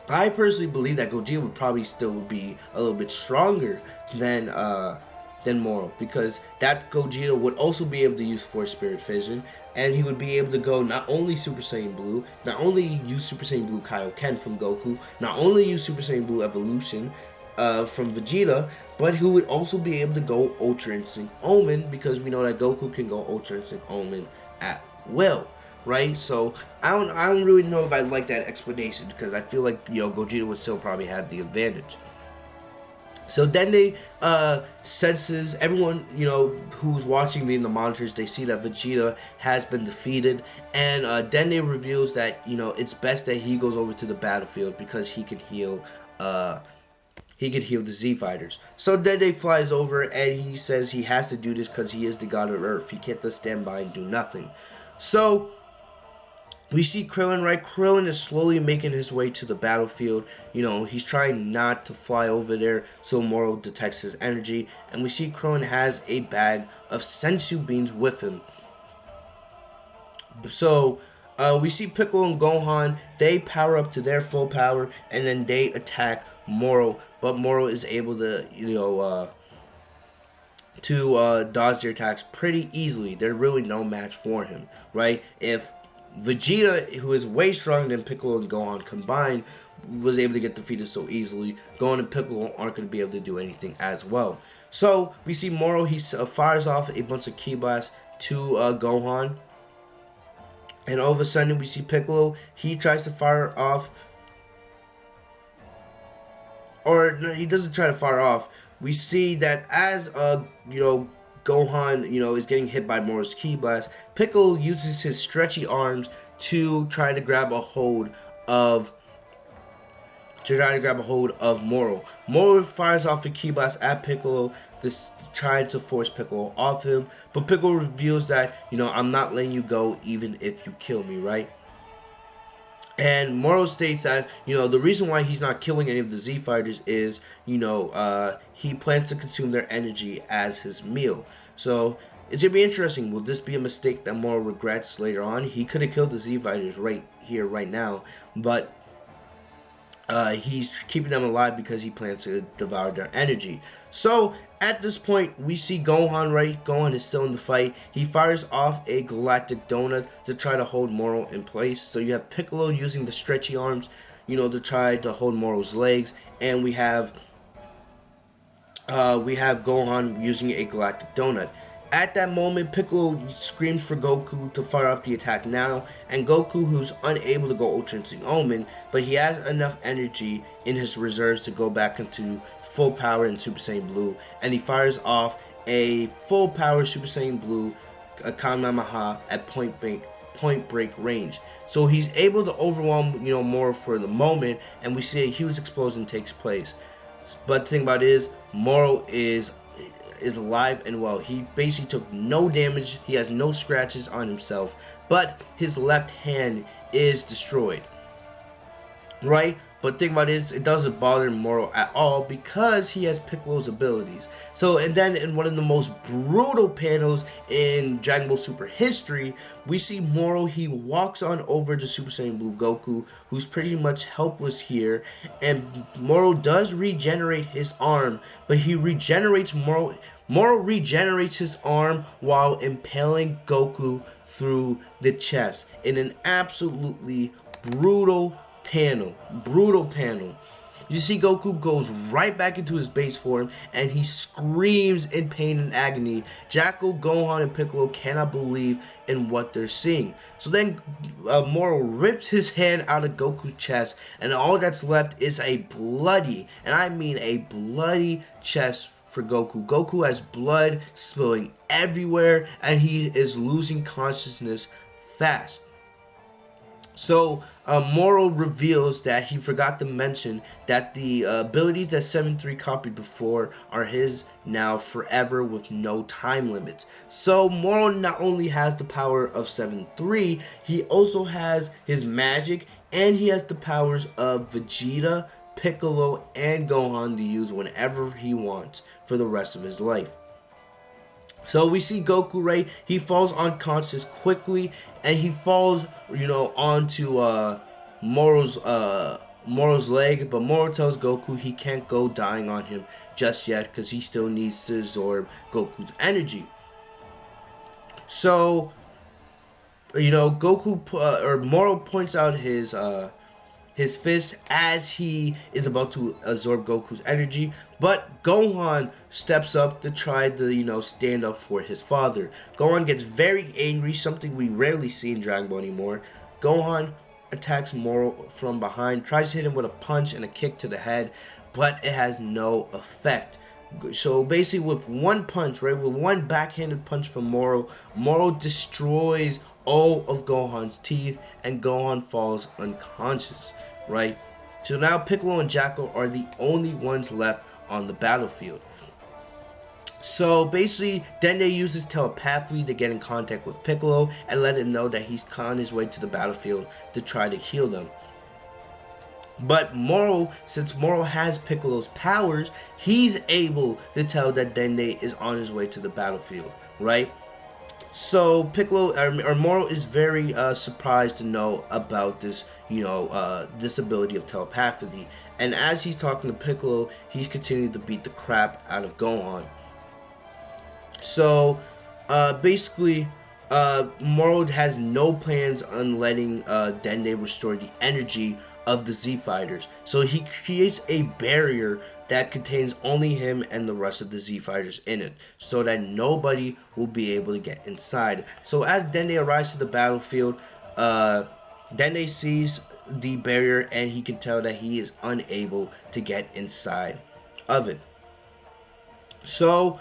I personally believe that Gogeta would probably still be a little bit stronger than Moro, because that Gogeta would also be able to use Force Spirit Fission, and he would be able to go not only Super Saiyan Blue, not only use Super Saiyan Blue Kaioken from Goku, not only use Super Saiyan Blue Evolution from Vegeta, but he would also be able to go Ultra Instinct Omen, because we know that Goku can go Ultra Instinct Omen at will. Right, so I don't really know if I like that explanation, because I feel like Gogeta would still probably have the advantage. So then they senses everyone who's watching me in the monitors. They see that Vegeta has been defeated, and then they reveals that it's best that he goes over to the battlefield because he can heal. He could heal the Z Fighters. So Dende flies over and he says he has to do this because he is the god of Earth. He can't just stand by and do nothing. So we see Krillin, right? Krillin is slowly making his way to the battlefield. He's trying not to fly over there so Moro detects his energy. And we see Krillin has a bag of Senzu beans with him. So we see Piccolo and Gohan. They power up to their full power, and then they attack Moro. But Moro is able to, to dodge their attacks pretty easily. They're really no match for him, right? If Vegeta, who is way stronger than Piccolo and Gohan combined, was able to get defeated so easily, Gohan and Piccolo aren't going to be able to do anything as well. So we see Moro, he fires off a bunch of Ki Blasts to Gohan. And all of a sudden we see Piccolo, he tries to fire off, or no, he doesn't try to fire off. We see that as Gohan, is getting hit by Moro's Ki Blast, Piccolo uses his stretchy arms to try to grab a hold of Moro. Moro fires off a Ki Blast at Piccolo, this trying to force Piccolo off him, but Piccolo reveals that, I'm not letting you go even if you kill me, right? And Moro states that, the reason why he's not killing any of the Z Fighters is, he plans to consume their energy as his meal. So it's going to be interesting. Will this be a mistake that Moro regrets later on? He could have killed the Z Fighters right here, right now, but he's keeping them alive because he plans to devour their energy. So at this point, we see Gohan, right? Gohan is still in the fight. He fires off a galactic donut to try to hold Moro in place. So you have Piccolo using the stretchy arms, to try to hold Moro's legs, and we have Gohan using a galactic donut. At that moment, Piccolo screams for Goku to fire off the attack now, and Goku, who's unable to go Ultra Instinct Omen, but he has enough energy in his reserves to go back into full power in Super Saiyan Blue, and he fires off a full power Super Saiyan Blue Kamehameha at point break range. So he's able to overwhelm Moro for the moment, and we see a huge explosion takes place. But the thing about it is, Moro is alive and well. He basically took no damage. He has no scratches on himself, but his left hand is destroyed, right? But the thing about it is, it doesn't bother Moro at all because he has Piccolo's abilities. So, and then in one of the most brutal panels in Dragon Ball Super history, we see Moro, he walks on over to Super Saiyan Blue Goku, who's pretty much helpless here, and Moro does regenerate his arm, but he regenerates Moro regenerates his arm while impaling Goku through the chest in an absolutely brutal panel. You see Goku goes right back into his base form and he screams in pain and agony. Jackal, Gohan, and Piccolo cannot believe in what they're seeing. So then Moro rips his hand out of Goku's chest, and all that's left is a bloody, and I mean a bloody chest for Goku. Goku has blood spilling everywhere and he is losing consciousness fast. So Moro reveals that he forgot to mention that the abilities that 7-3 copied before are his now forever with no time limits. So Moro not only has the power of 7-3, he also has his magic, and he has the powers of Vegeta, Piccolo, and Gohan to use whenever he wants for the rest of his life. So we see Goku, right? He falls unconscious quickly, and he falls, onto Moro's leg. But Moro tells Goku he can't go dying on him just yet because he still needs to absorb Goku's energy. So, Moro points out his fist as he is about to absorb Goku's energy, but Gohan steps up to try to, stand up for his father. Gohan gets very angry, something we rarely see in Dragon Ball anymore. Gohan attacks Moro from behind, tries to hit him with a punch and a kick to the head, but it has no effect. So basically with one punch, right, with one backhanded punch from Moro destroys all of Gohan's teeth and Gohan falls unconscious, right? So now Piccolo and Jackal are the only ones left on the battlefield. So basically, Dende uses telepathically to get in contact with Piccolo and let him know that he's on his way to the battlefield to try to heal them. But Moro, since Moro has Piccolo's powers, he's able to tell that Dende is on his way to the battlefield, right? So Moro is very surprised to know about this, this ability of telepathy. And as he's talking to Piccolo, he's continuing to beat the crap out of Gohan. So, basically, Moro has no plans on letting Dende restore the energy of the Z Fighters. So he creates a barrier that contains only him and the rest of the Z Fighters in it, so that nobody will be able to get inside. So as Dende arrives to the battlefield, Dende sees the barrier and he can tell that he is unable to get inside of it. So,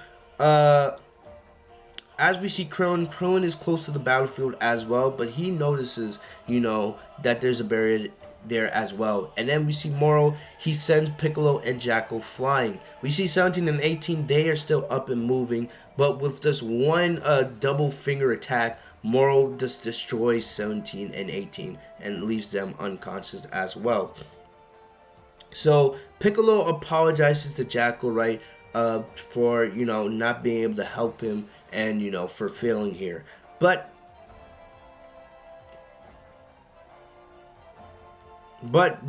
as we see Krillin is close to the battlefield as well, but he notices, that there's a barrier there as well. And then we see Moro, he sends Piccolo and Jackal flying. We see 17 and 18, they are still up and moving, but with just one double finger attack, Moro just destroys 17 and 18 and leaves them unconscious as well. So Piccolo apologizes to Jackal, right, for not being able to help him and for failing here, but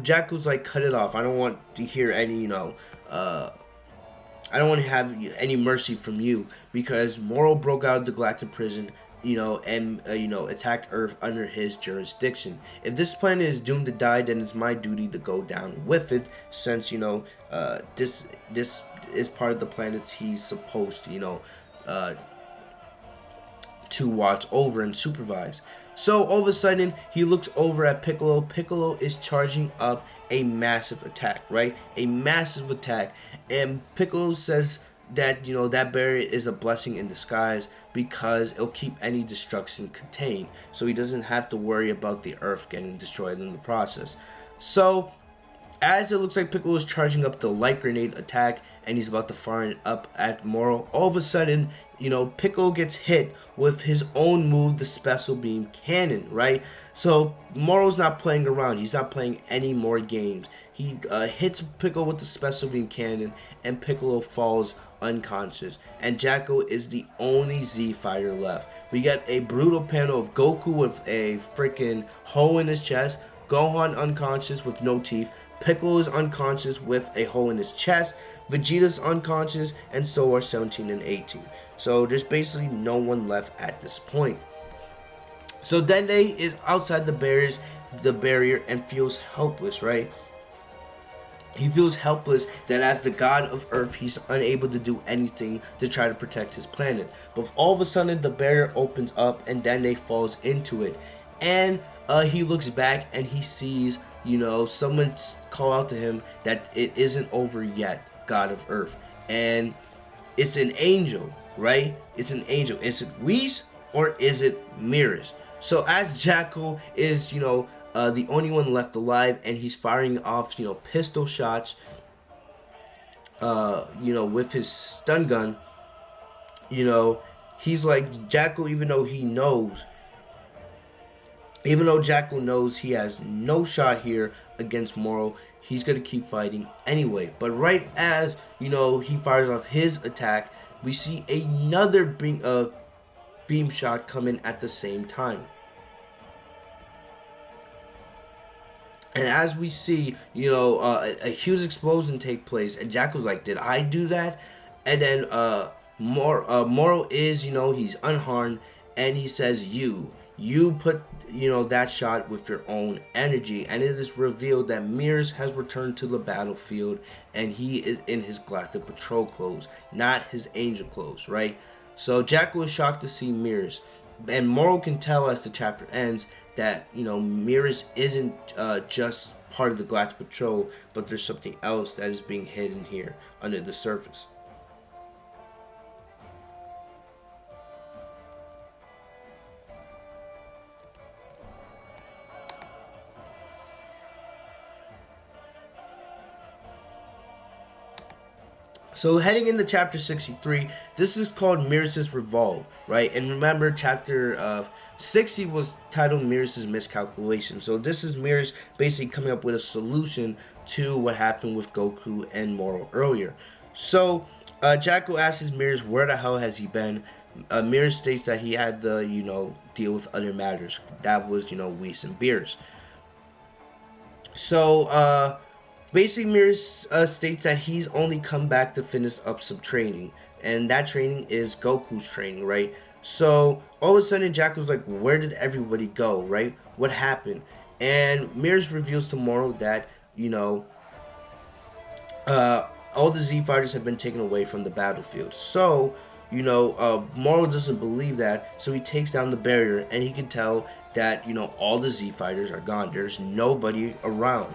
Jackal's like, cut it off. I don't want to hear any I don't want to have any mercy from you, because Moro broke out of the Galactic prison, and attacked Earth under his jurisdiction. If this planet is doomed to die, then it's my duty to go down with it, since this is part of the planets he's supposed to watch over and supervise. So all of a sudden, he looks over at Piccolo. Piccolo is charging up a massive attack, right? A massive attack. And Piccolo says that, that barrier is a blessing in disguise, because it'll keep any destruction contained. So he doesn't have to worry about the Earth getting destroyed in the process. So, as it looks like Piccolo is charging up the light grenade attack and he's about to fire it up at Moro, all of a sudden, Piccolo gets hit with his own move, the Special Beam Cannon, right? So Moro's not playing around. He's not playing any more games. He hits Piccolo with the Special Beam Cannon, and Piccolo falls unconscious. And Jackal is the only Z fighter left. We get a brutal panel of Goku with a freaking hole in his chest, Gohan unconscious with no teeth, Piccolo is unconscious with a hole in his chest, Vegeta's unconscious, and so are 17 and 18. So there's basically no one left at this point. So Dende is outside the barrier and feels helpless, right? He feels helpless that as the god of Earth, he's unable to do anything to try to protect his planet. But all of a sudden, the barrier opens up and Dende falls into it. And he looks back and he sees, someone call out to him that it isn't over yet, god of Earth. And it's an angel, right? It's an angel. Is it Whis or is it Mirrors? So as Jackal is, the only one left alive, and he's firing off, pistol shots, with his stun gun, he's like, Jackal, even though Jackal knows he has no shot here against Moro, he's going to keep fighting anyway. But right as, he fires off his attack, we see another beam shot come in at the same time. And as we see, a huge explosion take place, and Jackal's like, did I do that? And then Moro is, he's unharmed, and he says, you put, that shot with your own energy. And it is revealed that Mirrors has returned to the battlefield, and he is in his Galactic Patrol clothes, not his angel clothes, right? So Jackal is shocked to see Mirrors, and Moro can tell as the chapter ends that, Mirrors isn't just part of the Galactic Patrol, but there's something else that is being hidden here under the surface. So heading into chapter 63, this is called Mirrors' Revolve, right? And remember, chapter 60 was titled Mirrors' Miscalculation. So this is Mirrors basically coming up with a solution to what happened with Goku and Moro earlier. So Jackal asks Mirrors where the hell has he been. Mirrors states that he had to, deal with other matters. That was, Whis and Beerus. So Basically, Mirrors states that he's only come back to finish up some training, and that training is Goku's training, right? So all of a sudden, Jack was like, "Where did everybody go? Right? What happened?" And Mirrors reveals to Moro that all the Z fighters have been taken away from the battlefield. So Moro doesn't believe that, so he takes down the barrier, and he can tell that all the Z fighters are gone. There's nobody around.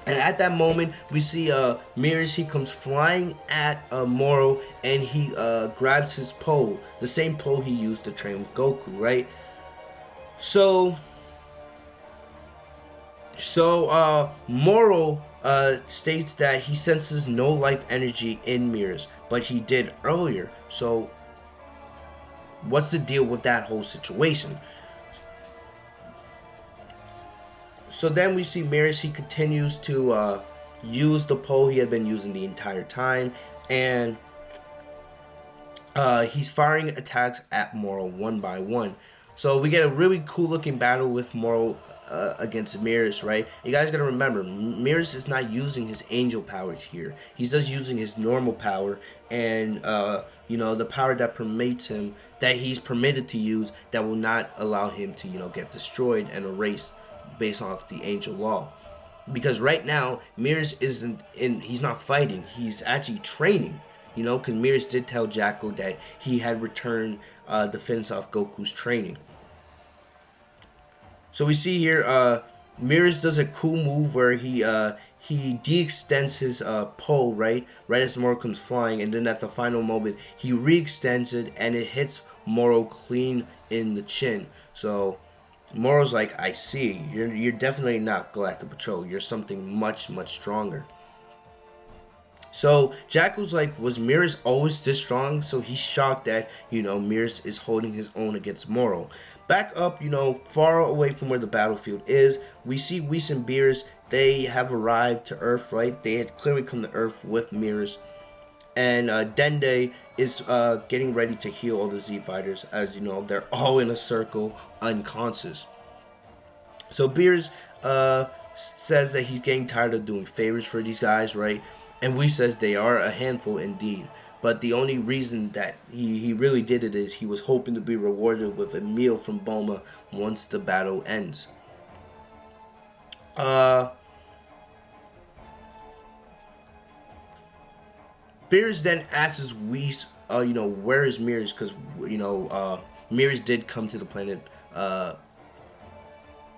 And at that moment, we see Mirrors. He comes flying at Moro, and he grabs his pole, the same pole he used to train with Goku, right? So Moro states that he senses no life energy in Mirrors, but he did earlier. So what's the deal with that whole situation? So then we see Mirrors. He continues to use the pole he had been using the entire time, and he's firing attacks at Moro one by one. So we get a really cool looking battle with Moro against Mirrors, right? You guys gotta remember, Mirrors is not using his angel powers here. He's just using his normal power, and the power that permits him, that he's permitted to use, that will not allow him to get destroyed and erased based off the angel law. Because right now Mirrors he's not fighting, he's actually training, because Mirrors did tell Jacko that he had returned the finish off Goku's training. So we see here Mirrors does a cool move where he de-extends his pole right as Moro comes flying, and then at the final moment he re-extends it, and it hits Moro clean in the chin. So Moro's like, I see, you're definitely not Galactic Patrol. You're something much, much stronger. So Jacko's like, was Mirrors always this strong? So he's shocked that, Mirrors is holding his own against Moro. Back up, far away from where the battlefield is, we see Whis and Beerus. They have arrived to Earth, right? They had clearly come to Earth with Mirrors. And Dende is getting ready to heal all the Z fighters, as they're all in a circle, unconscious. So Beerus says that he's getting tired of doing favors for these guys, right? And Whis says they are a handful indeed. But the only reason that he really did it is he was hoping to be rewarded with a meal from Bulma once the battle ends. Beerus then asks Whis, where is Mirrors? Because, Mirrors did come to the planet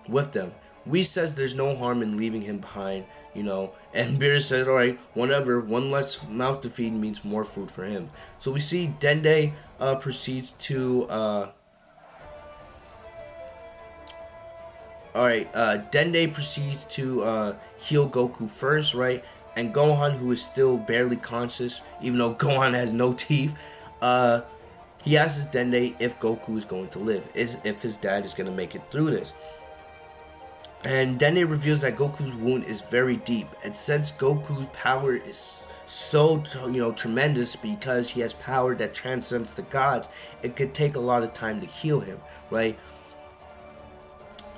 with them. Whis says there's no harm in leaving him behind, and Beerus says, alright, whatever, one less mouth to feed means more food for him. So we see Dende proceeds to, Dende proceeds to heal Goku first, right? And Gohan, who is still barely conscious, even though Gohan has no teeth, he asks Dende if Goku is going to live, if his dad is going to make it through this. And Dende reveals that Goku's wound is very deep, and since Goku's power is so tremendous, because he has power that transcends the gods, it could take a lot of time to heal him, right?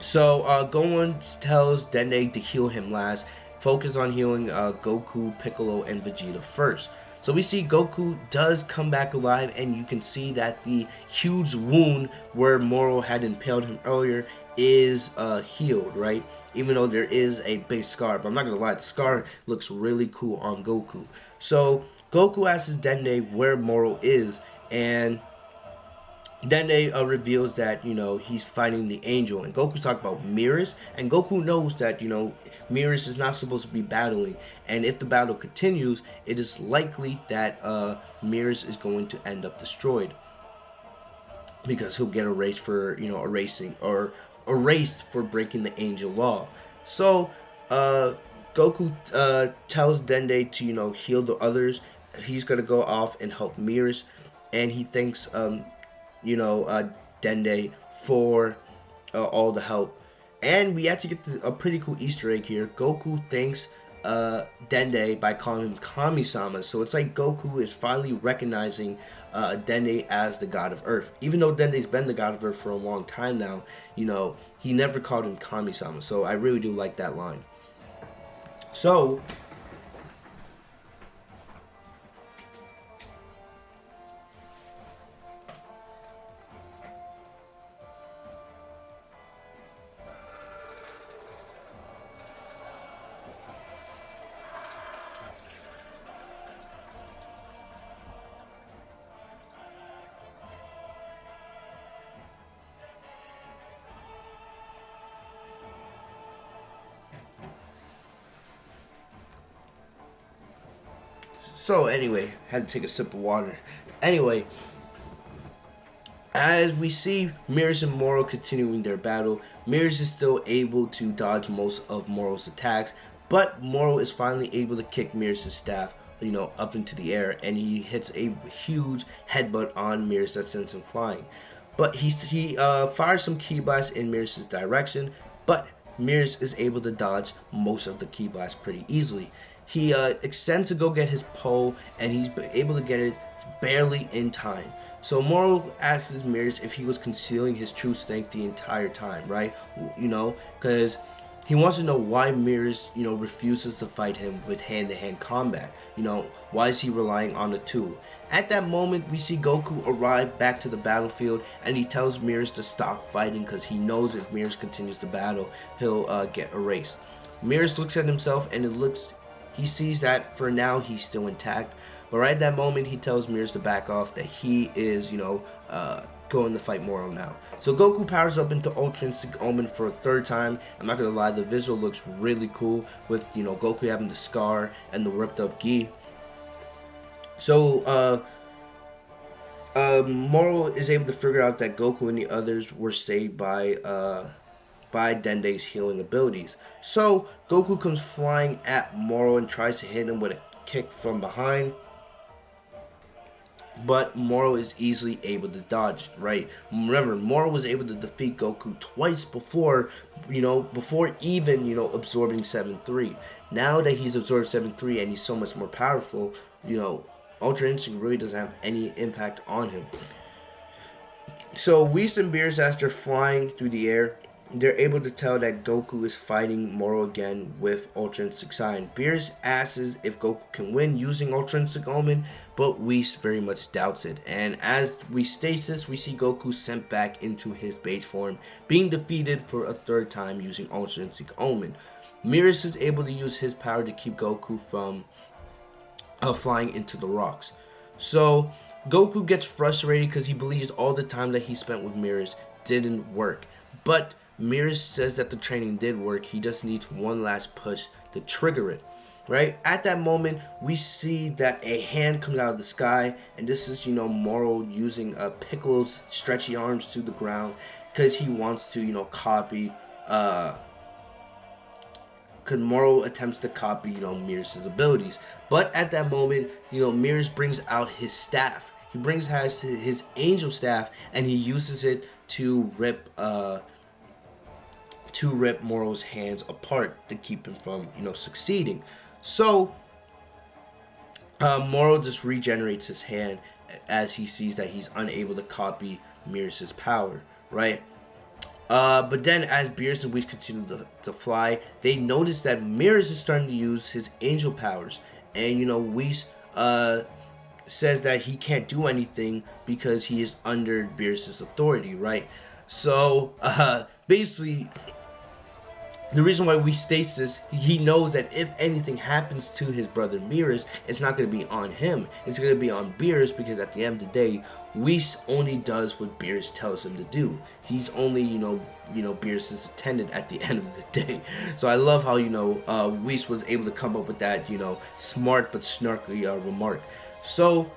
So Gohan tells Dende to heal him last, focus on healing Goku, Piccolo, and Vegeta first. So we see Goku does come back alive, and you can see that the huge wound where Moro had impaled him earlier is healed, right? Even though there is a big scar. But I'm not gonna lie, the scar looks really cool on Goku. So Goku asks Dende where Moro is, and Dende reveals that he's fighting the angel, and Goku's talking about Mirrors, and Goku knows that Mirrors is not supposed to be battling, and if the battle continues, it is likely that Mirrors is going to end up destroyed, because he'll get erased for erased for breaking the angel law. So Goku tells Dende to heal the others. He's gonna go off and help Mirrors, and he thanks Dende for all the help. And we actually get a pretty cool Easter egg here. Goku thanks Dende by calling him Kami-sama. So it's like Goku is finally recognizing Dende as the god of Earth. Even though Dende's been the god of Earth for a long time now, he never called him Kami-sama. So I really do like that line. So anyway, had to take a sip of water. Anyway, as we see Mirrors and Moro continuing their battle, Mirrors is still able to dodge most of Moro's attacks, but Moro is finally able to kick Mirrors' staff, up into the air, and he hits a huge headbutt on Mirrors that sends him flying. But he fires some ki blasts in Mirrors' direction, but Mirrors is able to dodge most of the ki blasts pretty easily. He extends to go get his pole, and he's able to get it barely in time. So Moro asks Mirrors if he was concealing his true strength the entire time, right? Because he wants to know why Mirrors, refuses to fight him with hand-to-hand combat. Why is he relying on the tool? At that moment, we see Goku arrive back to the battlefield, and he tells Mirrors to stop fighting because he knows if Mirrors continues to battle, he'll get erased. Mirrors looks at himself, and he sees that for now he's still intact. But right at that moment, he tells Mirrors to back off, that he is, going to fight Moro now. So Goku powers up into Ultra Instinct Omen for a third time. I'm not going to lie, the visual looks really cool with, Goku having the scar and the ripped up gi. So, Moro is able to figure out that Goku and the others were saved by Dende's healing abilities. So, Goku comes flying at Moro and tries to hit him with a kick from behind. But Moro is easily able to dodge, right? Remember, Moro was able to defeat Goku twice before even, absorbing 7-3. Now that he's absorbed 7-3 and he's so much more powerful, Ultra Instinct really doesn't have any impact on him. So Whis and Beerus, as they're flying through the air, they're able to tell that Goku is fighting Moro again with Ultra Instinct Sign. Beerus asks if Goku can win using Ultra Instinct Omen, but Whis very much doubts it. And as we stasis, we see Goku sent back into his base form, being defeated for a third time using Ultra Instinct Omen. Beerus is able to use his power to keep Goku from flying into the rocks. So Goku gets frustrated because he believes all the time that he spent with Beerus didn't work. But Beerus says that the training did work. He just needs one last push to trigger it. Right? At that moment, we see that a hand comes out of the sky, and this is, Moro using Piccolo's stretchy arms to the ground because he wants to, copy. Because Moro attempts to copy, Beerus' abilities. But at that moment, Beerus brings out his staff. He has his angel staff, and he uses it to rip Moro's hands apart to keep him from, succeeding. So, Moro just regenerates his hand as he sees that he's unable to copy Beerus' power, right? But then as Beerus and Whis continue to fly, they notice that Beerus is starting to use his angel powers. And, Whis says that he can't do anything because he is under Beerus' authority, right? So, basically, the reason why we states this, he knows that if anything happens to his brother Beerus, it's not going to be on him. It's going to be on Beerus, because at the end of the day, Whis only does what Beerus tells him to do. He's only, Beerus' attendant at the end of the day. So I love how, Whis was able to come up with that, smart but snarky remark. So,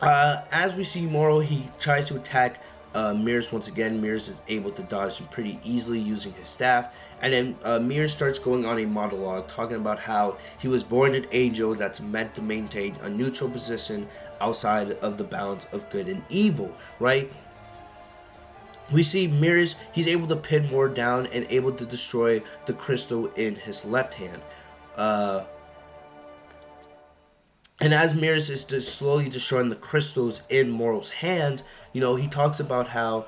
as we see Moro, he tries to attack Beerus once again. Beerus is able to dodge him pretty easily using his staff. And then Beerus starts going on a monologue talking about how he was born an angel that's meant to maintain a neutral position outside of the balance of good and evil, right? We see Beerus, he's able to pin Moro down and able to destroy the crystal in his left hand. And as Beerus is just slowly destroying the crystals in Moro's hand, he talks about how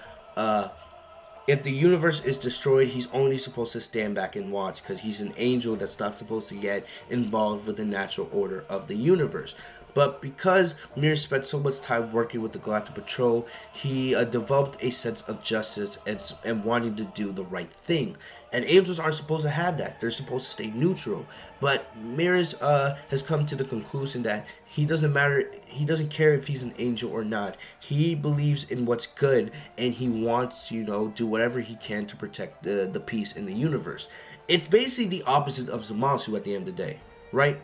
if the universe is destroyed, he's only supposed to stand back and watch because he's an angel that's not supposed to get involved with the natural order of the universe. But because Mir spent so much time working with the Galactic Patrol, he developed a sense of justice and wanting to do the right thing. And angels aren't supposed to have that. They're supposed to stay neutral. But Mir has come to the conclusion that he doesn't matter. He doesn't care if he's an angel or not. He believes in what's good, and he wants to, do whatever he can to protect the peace in the universe. It's basically the opposite of Zamasu at the end of the day, right?